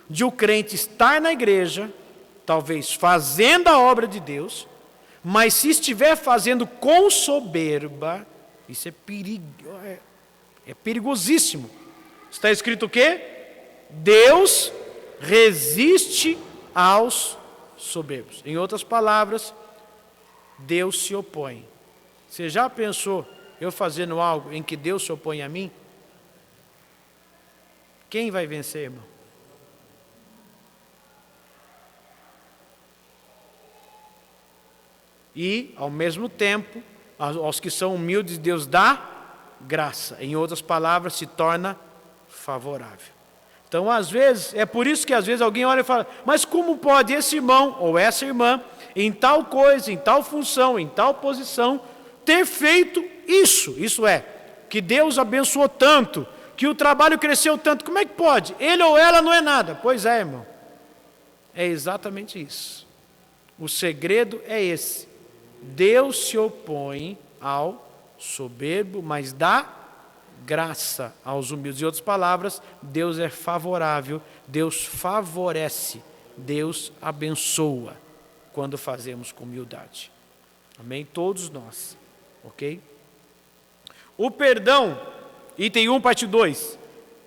de o crente estar na igreja, talvez fazendo a obra de Deus, mas se estiver fazendo com soberba, isso é perigosíssimo. Está escrito o quê? Deus resiste aos soberbos. Em outras palavras, Deus se opõe. Você já pensou eu fazendo algo em que Deus se opõe a mim? Quem vai vencer, irmão? E, ao mesmo tempo, Aos que são humildes, Deus dá graça. Em outras palavras, se torna favorável. Então, às vezes, é por isso que às vezes alguém olha e fala, mas como pode esse irmão ou essa irmã, em tal coisa, em tal função, em tal posição, ter feito isso? Isso é, que Deus abençoou tanto, que o trabalho cresceu tanto, como é que pode? Ele ou ela não é nada. Pois é, irmão. É exatamente isso. O segredo é esse. Deus se opõe ao soberbo, mas dá graça aos humildes. Em outras palavras, Deus é favorável, Deus favorece, Deus abençoa quando fazemos com humildade. Amém? Todos nós. Ok? O perdão, item 1, parte 2,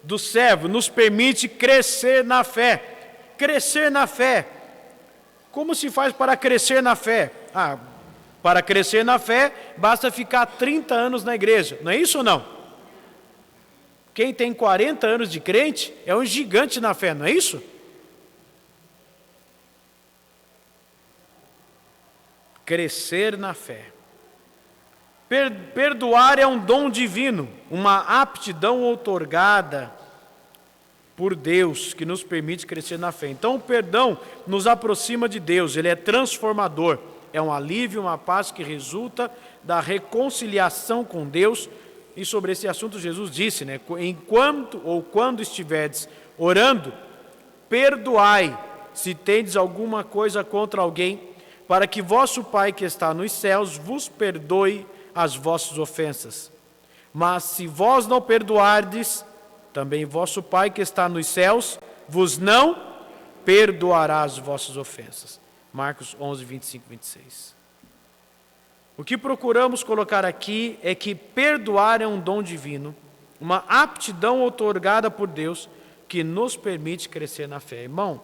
do servo nos permite crescer na fé. Crescer na fé. Como se faz para crescer na fé? Para crescer na fé, basta ficar 30 anos na igreja. Não é isso ou não? Quem tem 40 anos de crente é um gigante na fé, não é isso? Crescer na fé. Perdoar é um dom divino, uma aptidão outorgada por Deus, que nos permite crescer na fé. Então o perdão nos aproxima de Deus, ele é transformador, é um alívio, uma paz que resulta da reconciliação com Deus. E sobre esse assunto Jesus disse, né? Enquanto ou quando estiverdes orando, perdoai, se tendes alguma coisa contra alguém, para que vosso Pai que está nos céus vos perdoe as vossas ofensas. Mas se vós não perdoardes, também vosso Pai que está nos céus vos não perdoará as vossas ofensas. Marcos 11, 25, 26. O que procuramos colocar aqui é que perdoar é um dom divino, uma aptidão outorgada por Deus que nos permite crescer na fé. Irmão,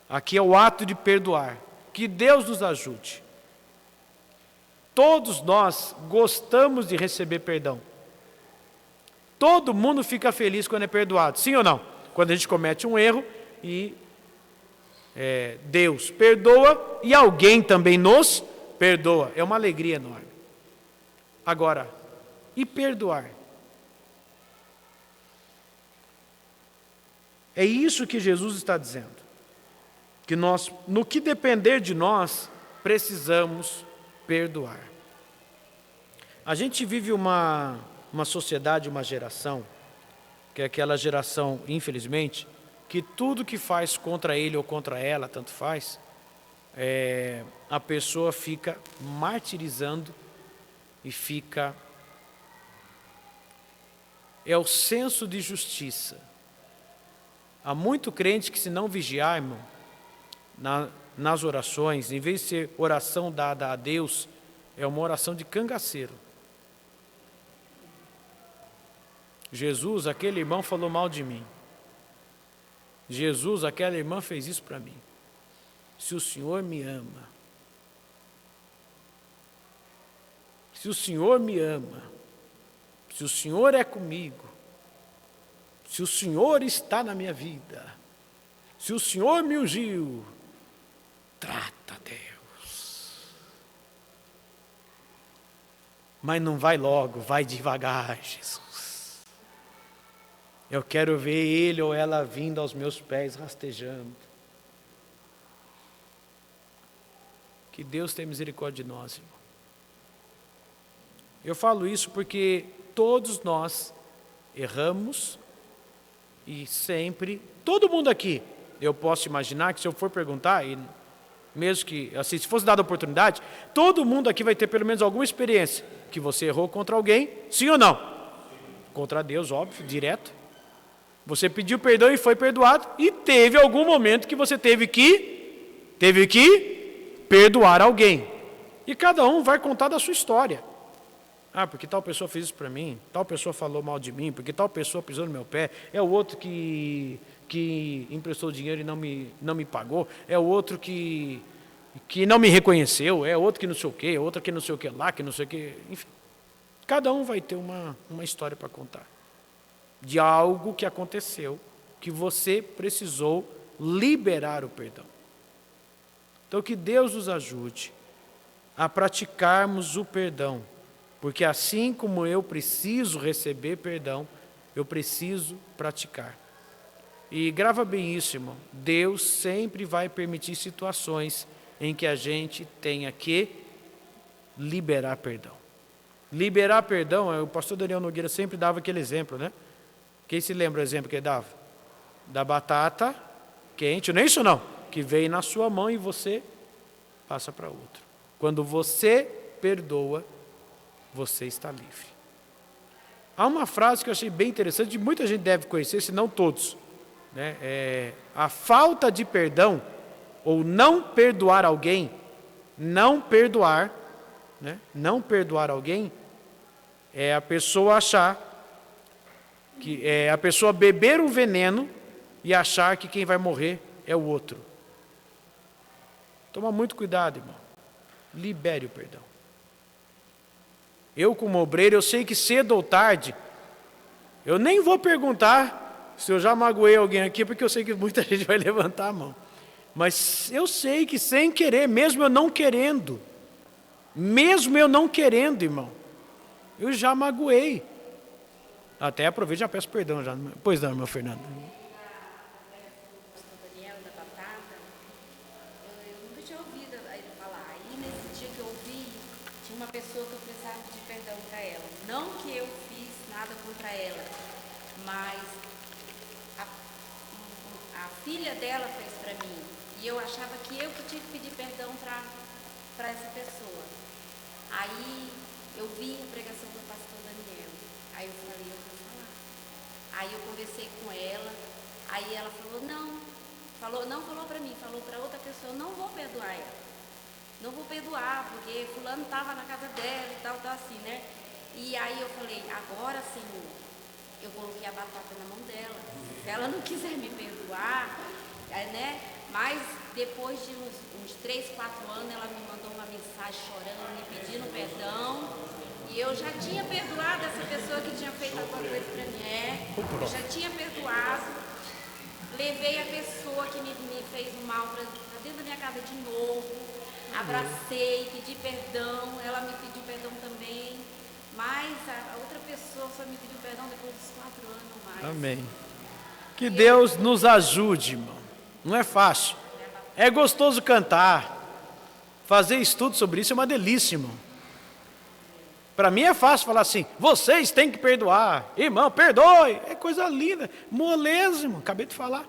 aqui é o ato de perdoar. Que Deus nos ajude. Todos nós gostamos de receber perdão. Todo mundo fica feliz quando é perdoado, sim ou não? Quando a gente comete um erro e Deus perdoa e alguém também nos perdoa. É uma alegria enorme. Agora, e perdoar? É isso que Jesus está dizendo. Que nós, no que depender de nós, precisamos perdoar. A gente vive uma sociedade, uma geração, que é aquela geração, infelizmente, que tudo que faz contra ele ou contra ela, tanto faz, a pessoa fica martirizando e fica... É o senso de justiça. Há muito crente que, se não vigiar, irmão, nas orações, em vez de ser oração dada a Deus, é uma oração de cangaceiro. Jesus, aquele irmão falou mal de mim. Jesus, aquela irmã fez isso para mim. Se o Senhor me ama, se o Senhor me ama, se o Senhor é comigo, se o Senhor está na minha vida, se o Senhor me ungiu, trata, Deus. Mas não vai logo, vai devagar, Jesus. Eu quero ver ele ou ela vindo aos meus pés rastejando. Que Deus tenha misericórdia de nós, irmão. Eu falo isso porque todos nós erramos e sempre, todo mundo aqui, eu posso imaginar que se eu for perguntar, e mesmo que, assim, se fosse dada a oportunidade, todo mundo aqui vai ter pelo menos alguma experiência que você errou contra alguém, sim ou não? Contra Deus, óbvio, direto. Você pediu perdão e foi perdoado, e teve algum momento que você teve que perdoar alguém. E cada um vai contar da sua história. Porque tal pessoa fez isso para mim, tal pessoa falou mal de mim, porque tal pessoa pisou no meu pé, é o outro que emprestou dinheiro e não me pagou, é o outro que não me reconheceu, é outro que não sei o quê, é outro que não sei o que lá, que não sei o que, enfim. Cada um vai ter uma história para contar. De algo que aconteceu, que você precisou liberar o perdão. Então que Deus nos ajude a praticarmos o perdão, porque assim como eu preciso receber perdão, eu preciso praticar. E grava bem isso, irmão. Deus sempre vai permitir situações em que a gente tenha que liberar perdão. Liberar perdão, o pastor Daniel Nogueira sempre dava aquele exemplo, né? Quem se lembra o exemplo que ele dava? Da batata quente, não é isso não? Que veio na sua mão e você passa para outro. Quando você perdoa, você está livre. Há uma frase que eu achei bem interessante, muita gente deve conhecer, se não todos, né? A falta de perdão, ou não perdoar alguém, não perdoar alguém, é a pessoa achar, que é a pessoa beber um veneno e achar que quem vai morrer é o outro. Toma muito cuidado, irmão. Libere o perdão. Eu, como obreiro, eu sei que cedo ou tarde, eu nem vou perguntar se eu já magoei alguém aqui, porque eu sei que muita gente vai levantar a mão. Mas eu sei que sem querer, mesmo eu não querendo, irmão, eu já magoei. Até aproveito e já peço perdão. Já. Pois não, meu Fernando. Daniel, da batata, eu nunca tinha ouvido ele falar. Aí nesse dia que eu ouvi, tinha uma pessoa que eu precisava pedir perdão para ela. Não que eu fiz nada contra ela, mas a filha dela fez para mim. E eu achava que eu que tinha que pedir perdão para essa pessoa. Aí eu vi a pregação do pastor Daniel. Aí eu falei, eu vou falar. Aí eu conversei com ela. Aí ela não falou para mim, falou para outra pessoa, não vou perdoar ela. Não vou perdoar, porque fulano estava na casa dela e tal, assim, né? E aí eu falei, agora, Senhor, eu coloquei a batata na mão dela. Se ela não quiser me perdoar, né? Mas depois de uns 3, 4 anos, ela me mandou uma mensagem chorando, me pedindo perdão. E eu já tinha perdoado essa pessoa que tinha feito alguma coisa para mim. Eu já tinha perdoado. Levei a pessoa que me fez mal para dentro da minha casa de novo. Abracei, pedi perdão. Ela me pediu perdão também. Mas a outra pessoa só me pediu perdão depois dos 4 anos mais. Amém. Que Deus nos ajude, irmão. Não é fácil. É gostoso cantar. Fazer estudo sobre isso é uma delícia, irmão. Para mim é fácil falar assim, vocês têm que perdoar. Irmão, perdoe. É coisa linda. Moleza, irmão. Acabei de falar.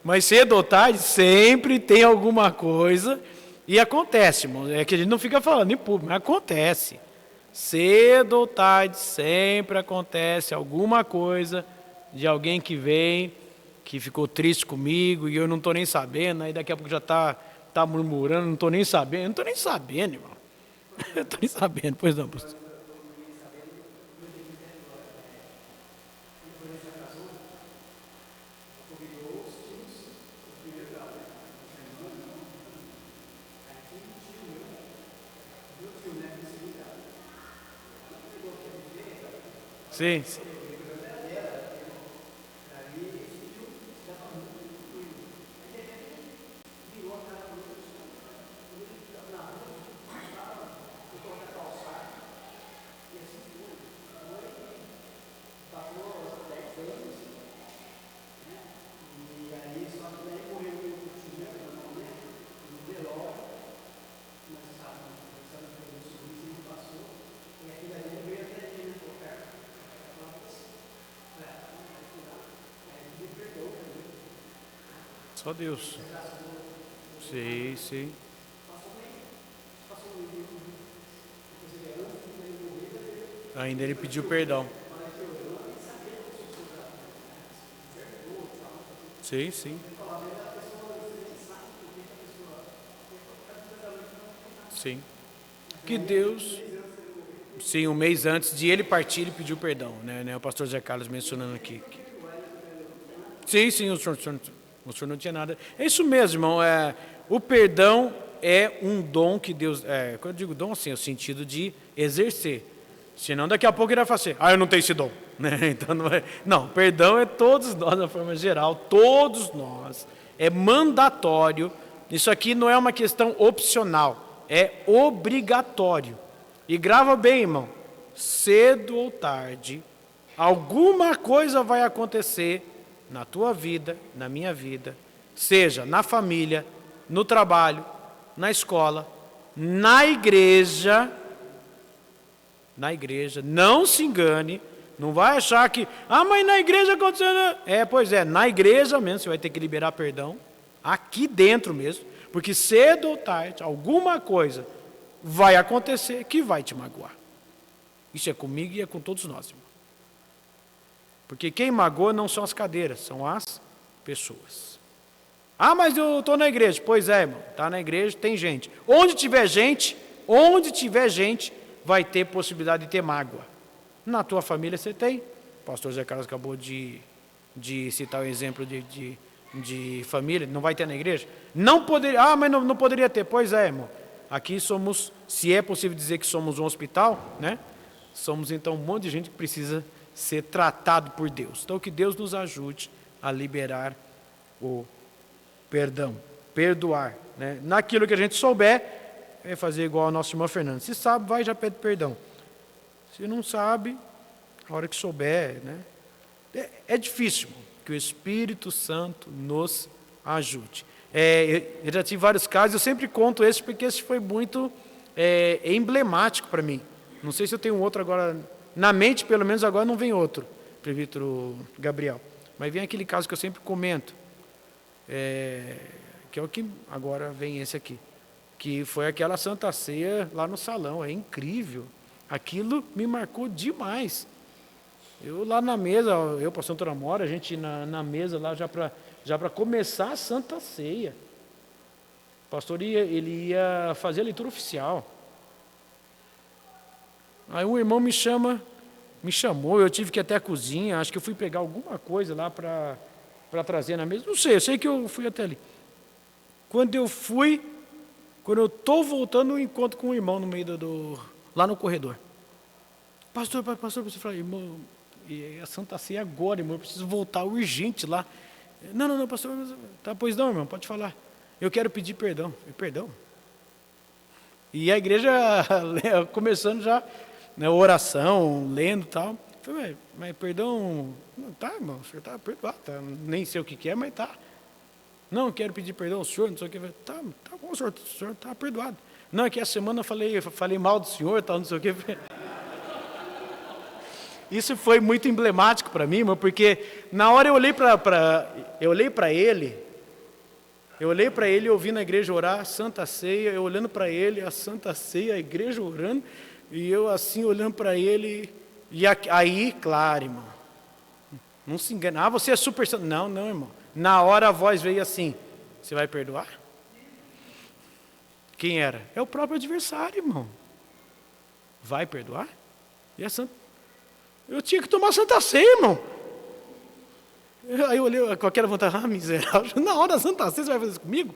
Mas cedo ou tarde, sempre tem alguma coisa. E acontece, irmão. É que a gente não fica falando em público, mas acontece. Cedo ou tarde, sempre acontece alguma coisa de alguém que vem, que ficou triste comigo e eu não estou nem sabendo. Aí daqui a pouco já está murmurando, não estou nem sabendo. Eu não estou nem sabendo, irmão. Eu estou nem sabendo, pois não, pastor. Sim, sim. Só Deus. Sim, sim. Ainda ele pediu perdão. Sim, sim. Sim. Que Deus... Sim, um mês antes de ele partir, ele pediu perdão, né? O pastor Zé Carlos mencionando aqui. Sim, sim, o senhor não tinha nada. É isso mesmo, irmão. O perdão é um dom que Deus... quando eu digo dom, assim, é o sentido de exercer. Senão, daqui a pouco ele vai falar assim, eu não tenho esse dom. Né? Então, não, perdão é todos nós, de forma geral, todos nós. É mandatório Isso aqui não é uma questão opcional, é obrigatório. E grava bem, irmão, cedo ou tarde, alguma coisa vai acontecer na tua vida, na minha vida, seja na família, no trabalho, na escola, na igreja, não se engane, não vai achar que, mas na igreja aconteceu, pois é, na igreja mesmo, você vai ter que liberar perdão, aqui dentro mesmo, porque cedo ou tarde, alguma coisa vai acontecer que vai te magoar. Isso é comigo e é com todos nós, irmão. Porque quem magoa não são as cadeiras, são as pessoas. Mas eu estou na igreja. Pois é, irmão, está na igreja, tem gente. Onde tiver gente, vai ter possibilidade de ter mágoa. Na tua família você tem. O pastor Zé Carlos acabou de citar o exemplo de família, não vai ter na igreja? Não poderia, mas não poderia ter. Pois é, irmão. Aqui somos, se é possível dizer que somos um hospital, né? Somos então um monte de gente que precisa ser tratado por Deus. Então que Deus nos ajude a liberar o perdão, perdoar, né? Naquilo que a gente souber, é fazer igual ao nosso irmão Fernando. Se sabe, vai e já pede perdão. Se não sabe, a hora que souber, né? É difícil que o Espírito Santo nos ajude. Eu já tive vários casos, eu sempre conto esse porque esse foi muito emblemático para mim. Não sei se eu tenho outro agora, na mente pelo menos agora não vem outro, presbítero Gabriel. Mas vem aquele caso que eu sempre comento, que é o que agora vem esse aqui, que foi aquela Santa Ceia lá no salão, é incrível. Aquilo me marcou demais. Eu lá na mesa, eu, pastor Antônio Amora, a gente na mesa lá já para começar a Santa Ceia. O pastor ele ia fazer a leitura oficial. Aí um irmão me chamou, eu tive que ir até a cozinha, acho que eu fui pegar alguma coisa lá para trazer na mesa. Não sei, eu sei que eu fui até ali. Quando eu estou voltando, eu encontro com um irmão no meio lá no corredor. Pastor, você fala, irmão, e a Santa Ceia agora, irmão, eu preciso voltar urgente lá. Não, pastor, tá, pois não, irmão, pode falar. Eu quero pedir perdão. Perdão? E a igreja começando já, né, oração, lendo e tal. Eu falei, mas perdão, não, tá, irmão, o senhor está perdoado, tá, nem sei o que é, mas tá. Não, quero pedir perdão ao senhor, não sei o que. Tá bom, o senhor está perdoado. Não, é que essa semana eu falei mal do senhor, tal, não sei o que. Isso foi muito emblemático para mim, irmão, porque na hora eu olhei para ele, eu ouvi na igreja orar, Santa Ceia, eu olhando para ele, a Santa Ceia, a igreja orando, e eu assim olhando para ele, e aí, claro, irmão, não se engana, você é super santo. Não, irmão, na hora a voz veio assim, você vai perdoar? Quem era? É o próprio adversário, irmão. Vai perdoar? E a Santa... Eu tinha que tomar Santa Ceia, irmão. Aí eu olhei com aquela vontade, miserável, na hora da Santa Ceia você vai fazer isso comigo?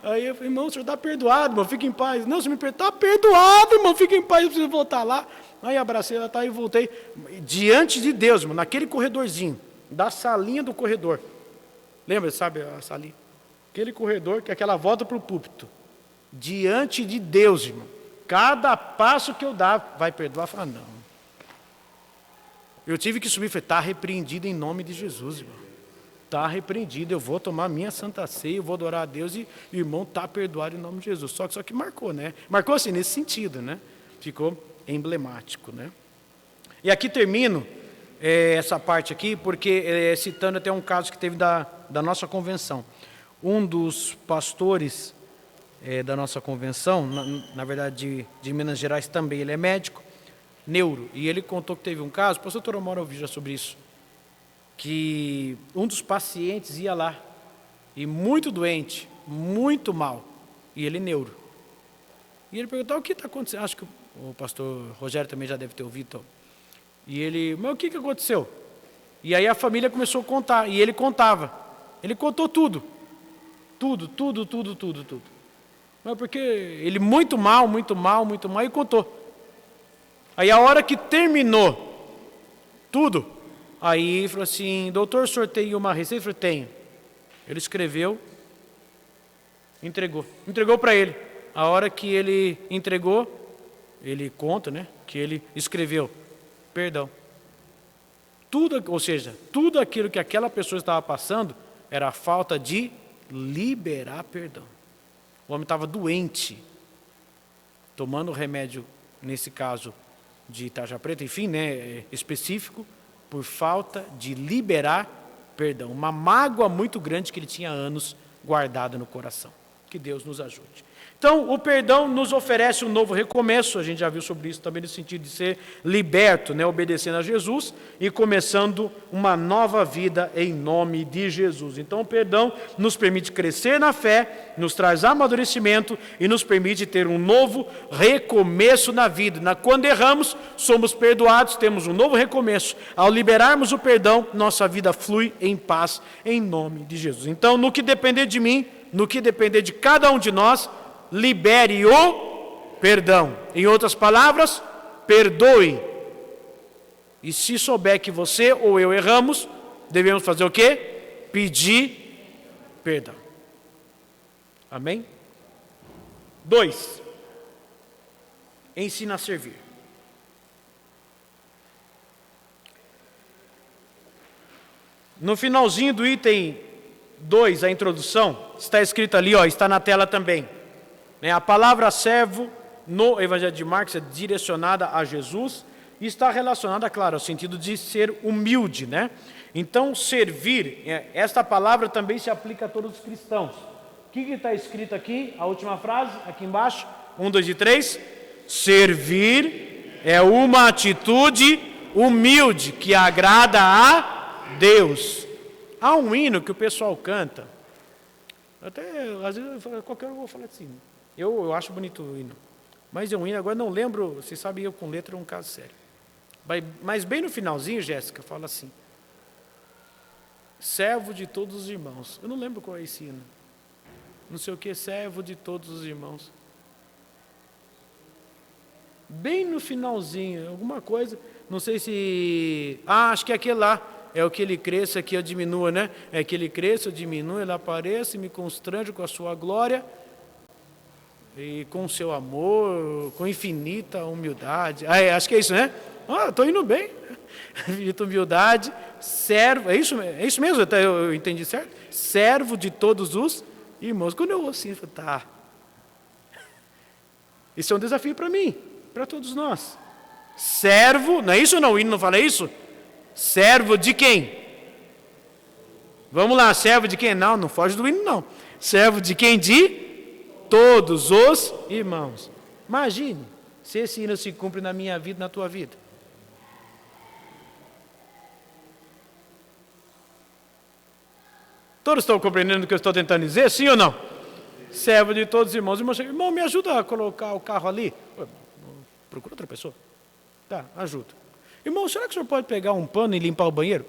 Aí eu falei, irmão, o senhor está perdoado, irmão, fica em paz. Não, o senhor me perdoa, está perdoado, irmão, fica em paz, eu preciso voltar lá. Aí abracei ela, e voltei, diante de Deus, irmão, naquele corredorzinho, da salinha do corredor. Lembra, sabe a salinha? Aquele corredor, que é aquela volta para o púlpito. Diante de Deus, irmão. Cada passo que eu dava, vai perdoar? Falar, não. Eu tive que subir e falei, está repreendido em nome de Jesus, irmão. Está repreendido, eu vou tomar minha Santa Ceia, eu vou adorar a Deus e o irmão está perdoado em nome de Jesus. Só que marcou, né? Marcou assim, nesse sentido, né? Ficou emblemático, né? E aqui termino essa parte aqui, porque citando até um caso que teve da nossa convenção. Um dos pastores da nossa convenção, na verdade de Minas Gerais também, ele é médico, neuro, e ele contou que teve um caso, o pastor Toromora ouviu já sobre isso, que um dos pacientes ia lá, e muito doente, muito mal, e ele neuro. E ele perguntou, o que está acontecendo? Acho que o pastor Rogério também já deve ter ouvido. E ele, mas o que aconteceu? E aí a família começou a contar, e ele contava. Ele contou tudo. Tudo. Mas porque ele muito mal, e contou. Aí a hora que terminou tudo, aí falou assim, doutor, o senhor tem uma receita? Eu falei, tenho. Ele escreveu Entregou. Entregou para ele. A hora que ele entregou, ele conta, né, que ele escreveu perdão. Tudo, ou seja, tudo aquilo que aquela pessoa estava passando era a falta de liberar perdão. O homem estava doente, tomando remédio, nesse caso de tarja preta, enfim, né, específico, por falta de liberar perdão. Uma mágoa muito grande que ele tinha há anos guardada no coração. Que Deus nos ajude. Então, o perdão nos oferece um novo recomeço, a gente já viu sobre isso também no sentido de ser liberto, né, obedecendo a Jesus e começando uma nova vida em nome de Jesus. Então, o perdão nos permite crescer na fé, nos traz amadurecimento e nos permite ter um novo recomeço na vida. Quando erramos, somos perdoados, temos um novo recomeço. Ao liberarmos o perdão, nossa vida flui em paz em nome de Jesus. Então, no que depender de mim, no que depender de cada um de nós, libere o perdão. Em outras palavras, perdoe. E se souber que você ou eu erramos, devemos fazer o quê? Pedir perdão. Amém? 2. Ensina a servir. No finalzinho do item 2, a introdução, está escrito ali, está na tela também. A palavra servo no Evangelho de Marcos é direcionada a Jesus e está relacionada, claro, ao sentido de ser humilde, né? Então, servir, esta palavra também se aplica a todos os cristãos. O que está escrito aqui? A última frase, aqui embaixo, 1, 2 e 3. Servir é uma atitude humilde que agrada a Deus. Há um hino que o pessoal canta, até às vezes qualquer um eu vou falar assim, eu acho bonito o hino, mas é um hino, agora não lembro, vocês sabem, eu com letra é um caso sério. Mas bem no finalzinho, Jéssica, fala assim, servo de todos os irmãos. Eu não lembro qual é esse hino. Não sei o que, servo de todos os irmãos. Bem no finalzinho, alguma coisa, não sei se... acho que é aquele lá. É o que ele cresça, que eu diminua, né? É que ele cresça, eu diminua, ele apareça e me constrange com a sua glória e com o seu amor, com infinita humildade. Acho que é isso, né? Estou indo bem. Infinita humildade, servo, é isso mesmo? Eu entendi certo? Servo de todos os irmãos. Quando eu ouço assim, eu falo, tá. Isso é um desafio para mim, para todos nós. Servo, não é isso ou não? O hino não fala isso? Servo de quem? Vamos lá, servo de quem? Não foge do hino, não. Servo de quem? De todos os irmãos. Imagine se esse hino se cumpre na minha vida, na tua vida. Todos estão compreendendo o que eu estou tentando dizer? Sim ou não? Servo de todos os irmãos. Irmão, me ajuda a colocar o carro ali. Procura outra pessoa. Tá, ajuda. Irmão, será que o senhor pode pegar um pano e limpar o banheiro?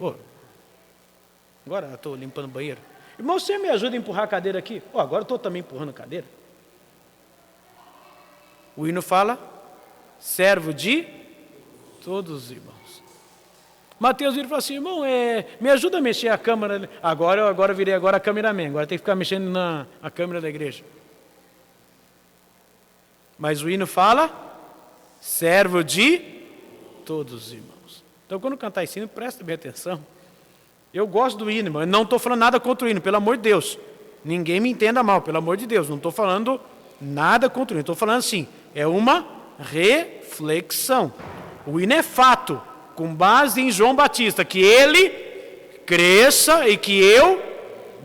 Agora eu estou limpando o banheiro. Irmão, você me ajuda a empurrar a cadeira aqui? Agora eu estou também empurrando a cadeira. O hino fala, servo de todos os irmãos. Mateus vira e fala assim, irmão, me ajuda a mexer a câmera. Agora virei a cameraman, agora tem que ficar mexendo na câmera da igreja. Mas o hino fala, servo de todos os irmãos. Então, quando cantar esse hino, presta bem atenção. Eu gosto do hino, mas não estou falando nada contra o hino, pelo amor de Deus. Ninguém me entenda mal, pelo amor de Deus. Não estou falando nada contra o hino. Estou falando assim, é uma reflexão. O hino é fato, com base em João Batista, que ele cresça e que eu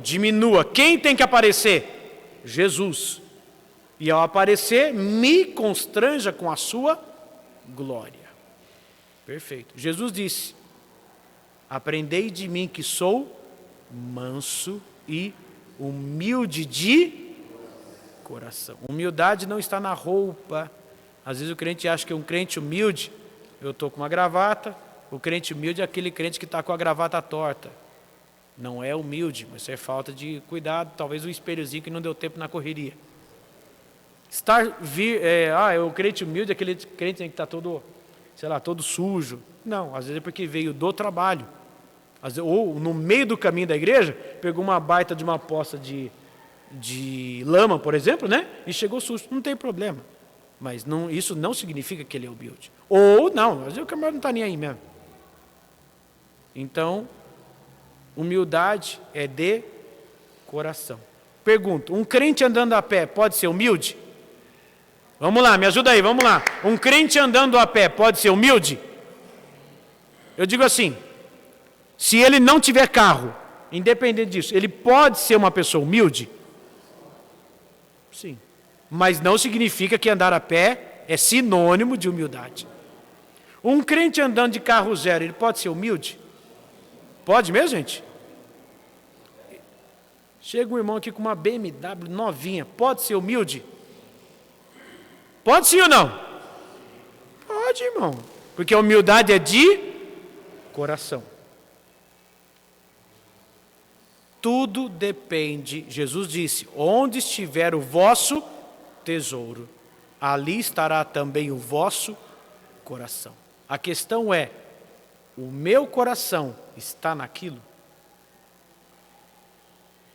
diminua. Quem tem que aparecer? Jesus. E ao aparecer, me constranja com a sua glória. Perfeito. Jesus disse, aprendei de mim que sou manso e humilde de coração. Humildade não está na roupa. Às vezes o crente acha que um crente humilde, eu estou com uma gravata, o crente humilde é aquele crente que está com a gravata torta. Não é humilde, mas isso é falta de cuidado, talvez um espelhozinho que não deu tempo na correria. O crente humilde é aquele crente que está todo, todo sujo. Não, às vezes é porque veio do trabalho. Ou no meio do caminho da igreja, pegou uma baita de uma poça de de lama, por exemplo, né? E chegou sujo, não tem problema. Mas isso não significa que ele é humilde. Ou não, às vezes o camarada não está nem aí mesmo. Então, humildade é de coração. Pergunto, um crente andando a pé pode ser humilde? Vamos lá, me ajuda aí, vamos lá. Um crente andando a pé pode ser humilde? Eu digo assim, se ele não tiver carro, independente disso, ele pode ser uma pessoa humilde? Sim. Mas não significa que andar a pé é sinônimo de humildade. Um crente andando de carro zero, ele pode ser humilde? Pode mesmo, gente? Chega um irmão aqui com uma BMW novinha, pode ser humilde? Pode sim ou não? Pode, irmão. Porque a humildade é de coração. Tudo depende, Jesus disse, onde estiver o vosso tesouro, ali estará também o vosso coração. A questão é, o meu coração está naquilo?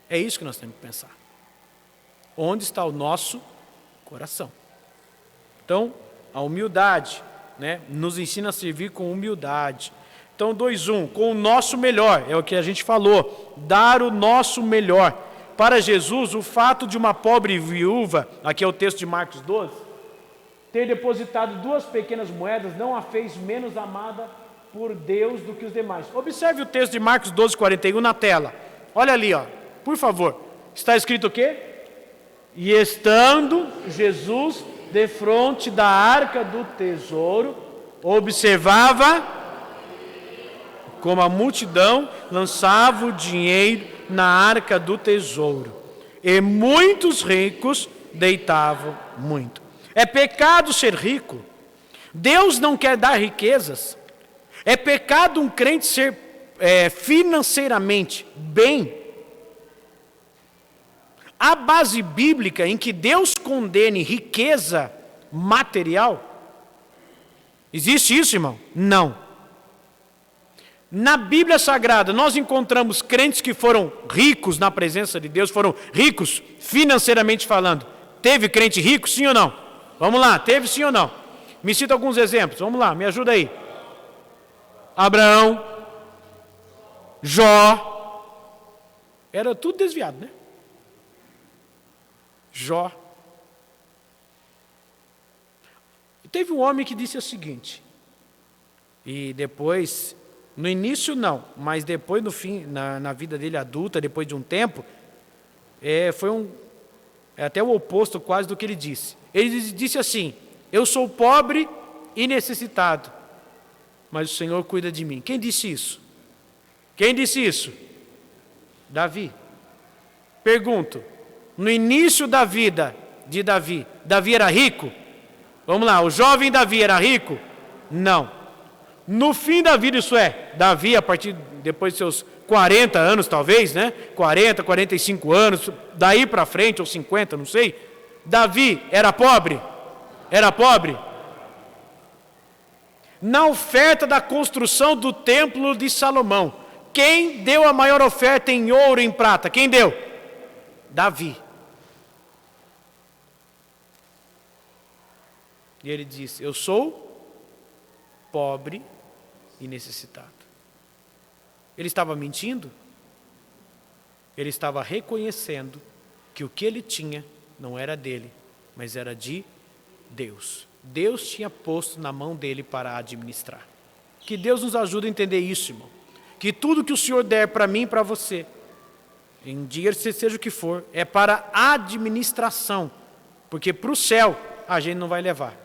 É isso que nós temos que pensar. Onde está o nosso coração? Então, a humildade, né, nos ensina a servir com humildade. Então, 2:1, com o nosso melhor, é o que a gente falou, dar o nosso melhor. Para Jesus, o fato de uma pobre viúva, aqui é o texto de Marcos 12, ter depositado 2 pequenas moedas não a fez menos amada por Deus do que os demais. Observe o texto de Marcos 12:41 na tela. Olha ali, ó, por favor. Está escrito o quê? E estando Jesus defronte da arca do tesouro, observava como a multidão lançava o dinheiro na arca do tesouro, e muitos ricos deitavam muito. É pecado ser rico. Deus não quer dar riquezas. É pecado um crente ser financeiramente bem. A base bíblica em que Deus condene riqueza material, existe isso, irmão? Não. Na Bíblia Sagrada, nós encontramos crentes que foram ricos na presença de Deus, foram ricos financeiramente falando. Teve crente rico, sim ou não? Vamos lá, teve sim ou não? Me cita alguns exemplos, vamos lá, me ajuda aí. Abraão, Jó, era tudo desviado, né? Jó. Teve um homem que disse o seguinte, e depois, no início não, mas depois no fim, na vida dele adulta, depois de um tempo, foi até o oposto quase do que ele disse. Ele disse assim, eu sou pobre e necessitado, mas o Senhor cuida de mim. Quem disse isso? Quem disse isso? Davi. Pergunto, no início da vida de Davi, Davi era rico? Vamos lá, o jovem Davi era rico? Não. No fim da vida, isso é, Davi, a partir depois de seus 40 anos, talvez, né? 40, 45 anos, daí para frente, ou 50, não sei. Davi era pobre? Era pobre? Na oferta da construção do templo de Salomão, quem deu a maior oferta em ouro e em prata? Quem deu? Davi. E ele disse, eu sou pobre e necessitado. Ele estava mentindo? Ele estava reconhecendo que o que ele tinha não era dele, mas era de Deus. Deus tinha posto na mão dele para administrar. Que Deus nos ajude a entender isso, irmão. Que tudo que o Senhor der para mim e para você, em dinheiro, seja o que for, é para administração, porque para o céu a gente não vai levar.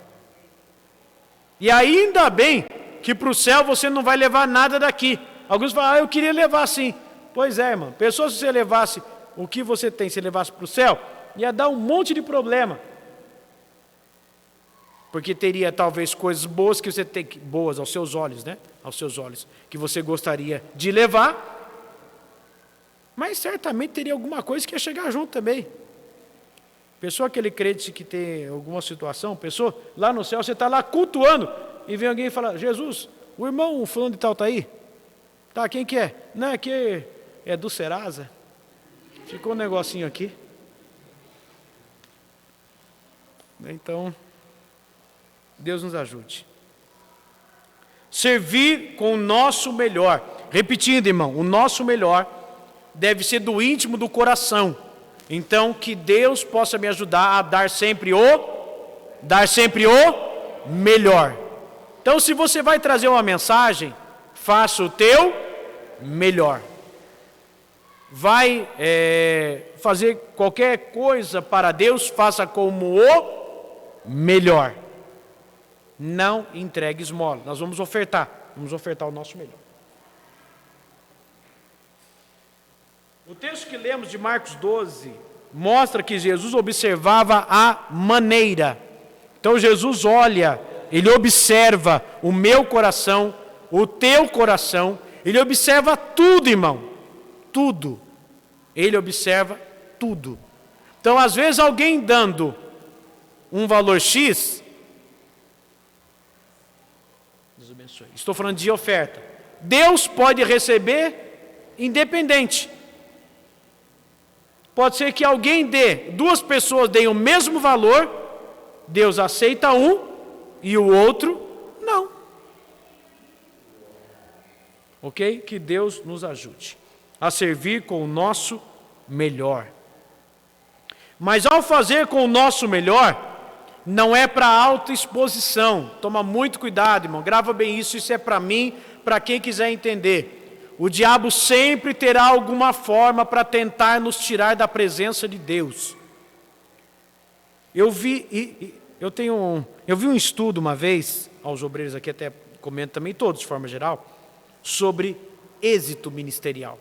E ainda bem que para o céu você não vai levar nada daqui. Alguns falam, eu queria levar sim. Pois é, irmão, pensou se você levasse o que você tem, se levasse para o céu, ia dar um monte de problema. Porque teria talvez coisas boas que você tem, boas aos seus olhos, né? Aos seus olhos, que você gostaria de levar, mas certamente teria alguma coisa que ia chegar junto também. Pensou aquele crente que tem alguma situação, pensou lá no céu, você está lá cultuando, e vem alguém e fala, Jesus, o irmão fulano de tal está aí? Tá, quem que é? Não, é que é do Serasa. Ficou um negocinho aqui. Então, Deus nos ajude. Servir com o nosso melhor. Repetindo, irmão, o nosso melhor deve ser do íntimo do coração. Então, que Deus possa me ajudar a dar sempre o melhor. Então, se você vai trazer uma mensagem, faça o teu melhor. Vai fazer qualquer coisa para Deus, faça como o melhor. Não entregue esmola. Nós vamos ofertar o nosso melhor. O texto que lemos de Marcos 12 mostra que Jesus observava a maneira. Então Jesus olha, ele observa o meu coração, o teu coração, ele observa tudo, irmão, tudo. Ele observa tudo. Então, às vezes, alguém dando um valor X, Deus abençoe. Estou falando de oferta. Deus pode receber independente. Pode ser que alguém duas pessoas deem o mesmo valor, Deus aceita um e o outro não. Ok? Que Deus nos ajude a servir com o nosso melhor. Mas ao fazer com o nosso melhor, não é para autoexposição. Toma muito cuidado, irmão. Grava bem isso. Isso é para mim, para quem quiser entender. O diabo sempre terá alguma forma para tentar nos tirar da presença de Deus. Eu vi um estudo uma vez, aos obreiros aqui até comento também, todos de forma geral, sobre êxito ministerial.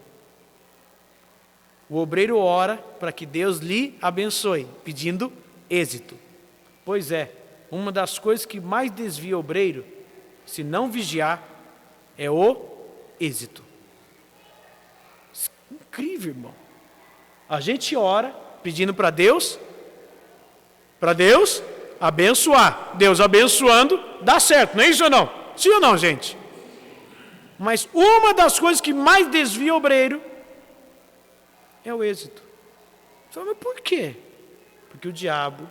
O obreiro ora para que Deus lhe abençoe, pedindo êxito. Pois é, uma das coisas que mais desvia o obreiro, se não vigiar, é o êxito. Incrível, irmão. A gente ora pedindo para Deus abençoar. Deus abençoando, dá certo, não é isso ou não? Sim ou não, gente? Mas uma das coisas que mais desvia o obreiro é o êxito. Você fala, mas por quê? Porque o diabo,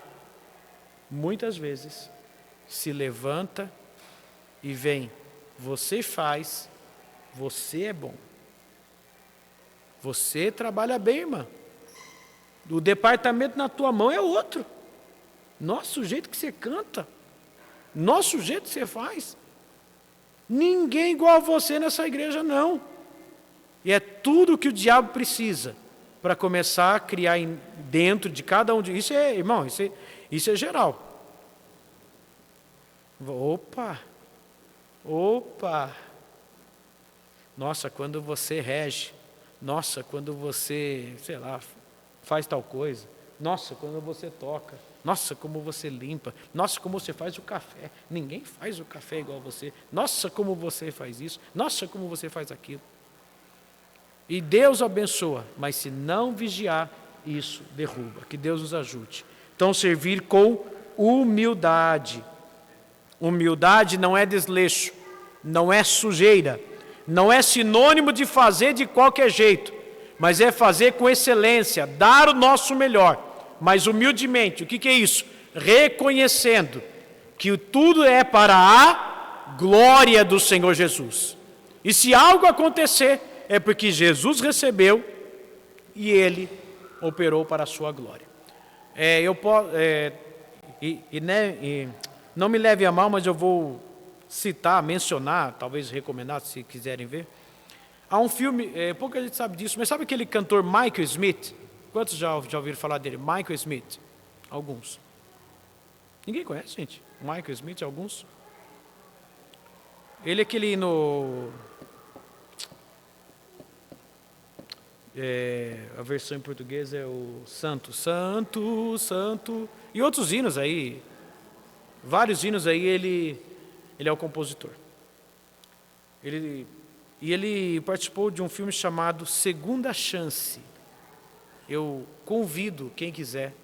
muitas vezes, se levanta e vem, você faz, você é bom. Você trabalha bem, irmã. O departamento na tua mão é outro. Nossa, o jeito que você canta. Nossa, o jeito que você faz. Ninguém igual a você nessa igreja, não. E é tudo que o diabo precisa para começar a criar dentro de cada um de... Isso é, irmão, isso é geral. Opa! Nossa, quando você rege. Nossa, quando você, sei lá, faz tal coisa. Nossa, quando você toca. Nossa, como você limpa. Nossa, como você faz o café. Ninguém faz o café igual você. Nossa, como você faz isso. Nossa, como você faz aquilo. E Deus abençoa, mas se não vigiar, isso derruba. Que Deus nos ajude. Então, servir com humildade. Humildade não é desleixo, não é sujeira. Não é sinônimo de fazer de qualquer jeito, mas é fazer com excelência, dar o nosso melhor, mas humildemente. O que é isso? Reconhecendo que tudo é para a glória do Senhor Jesus. E se algo acontecer, é porque Jesus recebeu e Ele operou para a sua glória. Não me leve a mal, mas eu vou citar, mencionar, talvez recomendar, se quiserem ver. Há um filme, pouca gente sabe disso, mas sabe aquele cantor Michael Smith? Quantos já ouviram falar dele? Michael Smith. Alguns. Ninguém conhece, gente? Michael Smith, alguns. Ele é aquele a versão em português é o Santo, Santo, Santo. E outros hinos aí. Vários hinos aí, ele é o compositor. Ele participou de um filme chamado Segunda Chance. Eu convido quem quiser.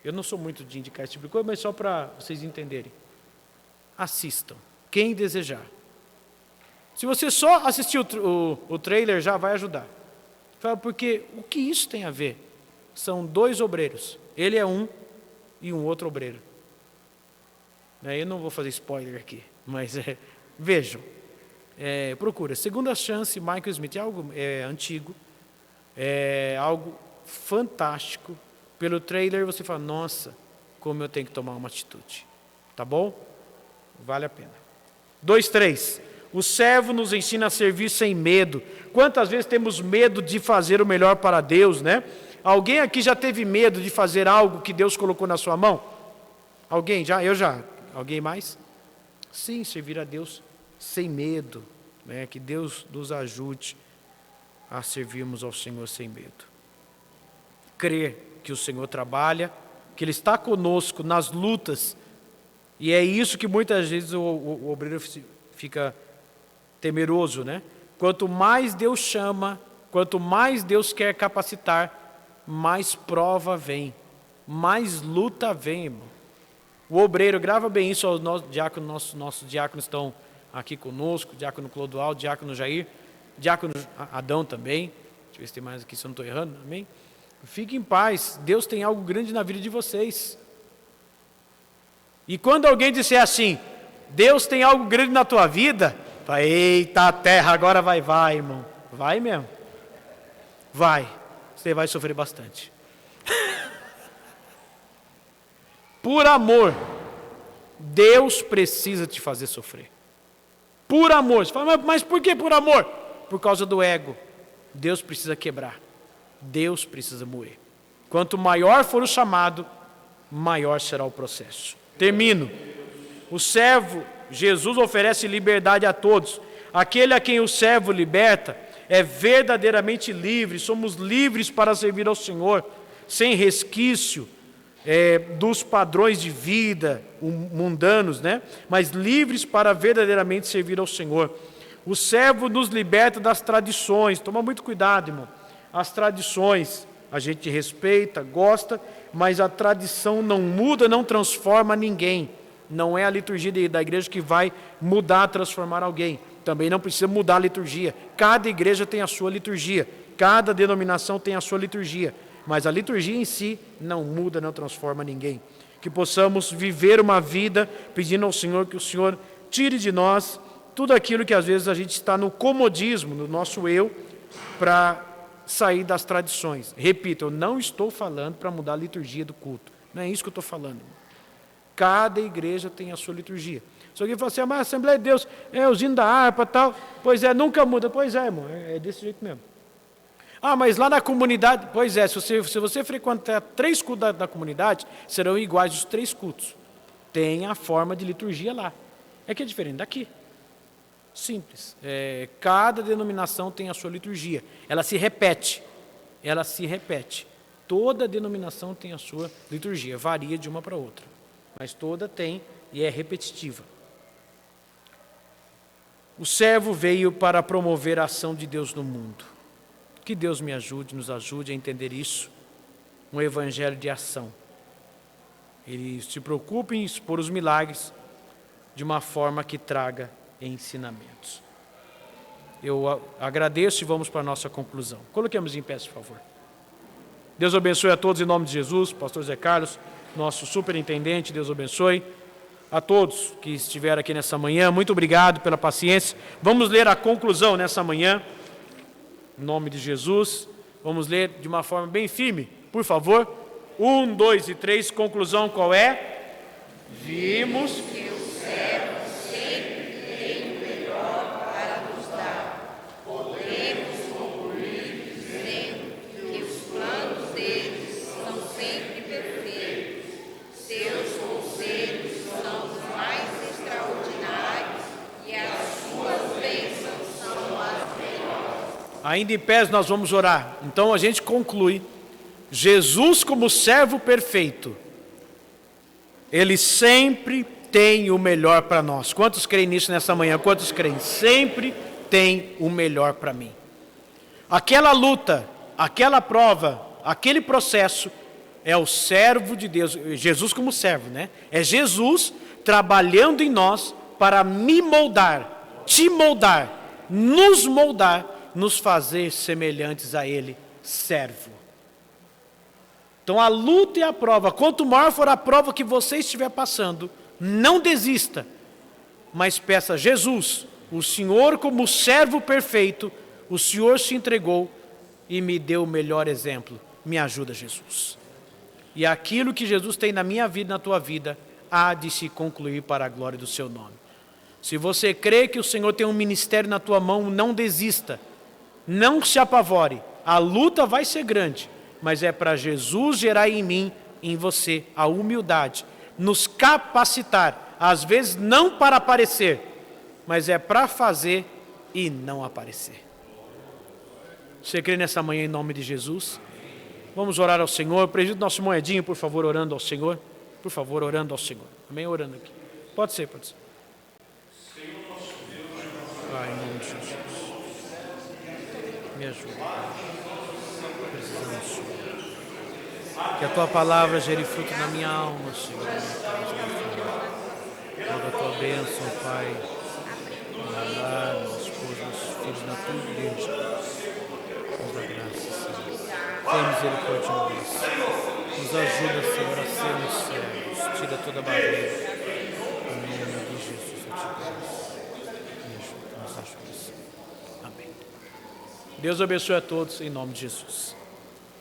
Eu não sou muito de indicar esse tipo de coisa, mas só para vocês entenderem. Assistam. Quem desejar. Se você só assistir o trailer, já vai ajudar. Porque o que isso tem a ver? São dois obreiros. Ele é um e um outro obreiro. Eu não vou fazer spoiler aqui, mas vejam. Procura. Segunda Chance, Michael Smith. É algo antigo. É algo fantástico. Pelo trailer você fala, nossa, como eu tenho que tomar uma atitude. Tá bom? Vale a pena. 2:3. O servo nos ensina a servir sem medo. Quantas vezes temos medo de fazer o melhor para Deus, né? Alguém aqui já teve medo de fazer algo que Deus colocou na sua mão? Alguém já? Eu já. Alguém mais? Sim, servir a Deus sem medo, né? Que Deus nos ajude a servirmos ao Senhor sem medo. Crer que o Senhor trabalha, que Ele está conosco nas lutas, e é isso que muitas vezes o obreiro fica temeroso, né? Quanto mais Deus chama, quanto mais Deus quer capacitar, mais prova vem, mais luta vem, irmão. O obreiro, grava bem isso, os nossos diáconos estão aqui conosco, diácono Clodoaldo, diácono Jair, diácono Adão também, deixa eu ver se tem mais aqui, se eu não estou errando, amém? Fique em paz, Deus tem algo grande na vida de vocês. E quando alguém disser assim, Deus tem algo grande na tua vida, fala, eita, a terra agora vai, irmão. Vai mesmo. Vai. Você vai sofrer bastante. Por amor, Deus precisa te fazer sofrer. Por amor. Você fala, mas por que por amor? Por causa do ego. Deus precisa quebrar. Deus precisa moer. Quanto maior for o chamado, maior será o processo. Termino. O servo, Jesus oferece liberdade a todos. Aquele a quem o servo liberta é verdadeiramente livre. Somos livres para servir ao Senhor, sem resquício dos padrões de vida mundanos, né? Mas livres para verdadeiramente servir ao Senhor. O servo nos liberta das tradições. Toma muito cuidado, irmão. As tradições a gente respeita, gosta, mas a tradição não muda, não transforma ninguém. Não é a liturgia da igreja que vai mudar, transformar alguém. Também não precisa mudar a liturgia. Cada igreja tem a sua liturgia. Cada denominação tem a sua liturgia. Mas a liturgia em si não muda, não transforma ninguém. Que possamos viver uma vida pedindo ao Senhor que o Senhor tire de nós tudo aquilo que às vezes a gente está no comodismo, no nosso eu, para sair das tradições. Repito, eu não estou falando para mudar a liturgia do culto. Não é isso que eu estou falando. Cada igreja tem a sua liturgia. Se alguém fala assim, mas a Assembleia de Deus é o hino da harpa e tal, pois é, nunca muda. Pois é, irmão, é desse jeito mesmo. Mas lá na comunidade, pois é, se você frequentar 3 cultos da comunidade, serão iguais os 3 cultos. Tem a forma de liturgia lá. É que é diferente daqui. Simples. Cada denominação tem a sua liturgia. Ela se repete. Toda denominação tem a sua liturgia. Varia de uma para outra. Mas toda tem e é repetitiva. O servo veio para promover a ação de Deus no mundo. Que Deus me ajude, nos ajude a entender isso. Um evangelho de ação. Ele se preocupa em expor os milagres de uma forma que traga ensinamentos. Eu agradeço e vamos para a nossa conclusão. Coloquemos em pé, por favor. Deus abençoe a todos em nome de Jesus. Pastor Zé Carlos, nosso superintendente, Deus abençoe. A todos que estiveram aqui nessa manhã, muito obrigado pela paciência. Vamos ler a conclusão nessa manhã. Em nome de Jesus, vamos ler de uma forma bem firme, por favor. 1, 2 e 3, conclusão qual é? Vimos que o servo sempre tem o melhor para nos dar. Podemos concluir dizendo que os planos deles são sempre perfeitos. Seus conselhos são os mais extraordinários e as suas bênçãos são as melhores. Ainda em pé nós vamos orar. Então a gente conclui. Jesus como servo perfeito, Ele sempre tem o melhor para nós. Quantos creem nisso nessa manhã? Quantos creem? Sempre tem o melhor para mim. Aquela luta, aquela prova, aquele processo é o servo de Deus. Jesus como servo, né? É Jesus trabalhando em nós para me moldar, te moldar, nos fazer semelhantes a Ele, servo. Então a luta e a prova, quanto maior for a prova que você estiver passando, Não desista, mas peça: Jesus, o Senhor como servo perfeito, o Senhor se entregou e me deu o melhor exemplo. Me ajuda, Jesus. E aquilo que Jesus tem na minha vida e na tua vida, há de se concluir para a glória do seu nome. Se você crê que o Senhor tem um ministério na tua mão, não desista. Não se apavore. A luta vai ser grande, mas é para Jesus gerar em mim, em você, a humildade. Nos capacitar, às vezes não para aparecer, mas é para fazer e não aparecer. Você crê nessa manhã em nome de Jesus? Vamos orar ao Senhor. Preside nosso moedinho, por favor, orando ao Senhor. Por favor, orando ao Senhor. Amém? Orando aqui. Pode ser, pode ser. Pai, em nome de Jesus. Me ajuda. Precisamos, Senhor. Que a tua palavra gere fruto na minha alma, Senhor. Toda a tua bênção, Pai. Na lar, na esposa, nos filhos, na tua igreja. Nos dá graça, Senhor. Tem misericórdia de nós. Nos ajuda, Senhor, a sermos servos. Tira toda a barreira. Em nome de Jesus, eu te peço. Me ajuda, nos ajuda, Senhor. Amém. Deus abençoe a todos, em nome de Jesus.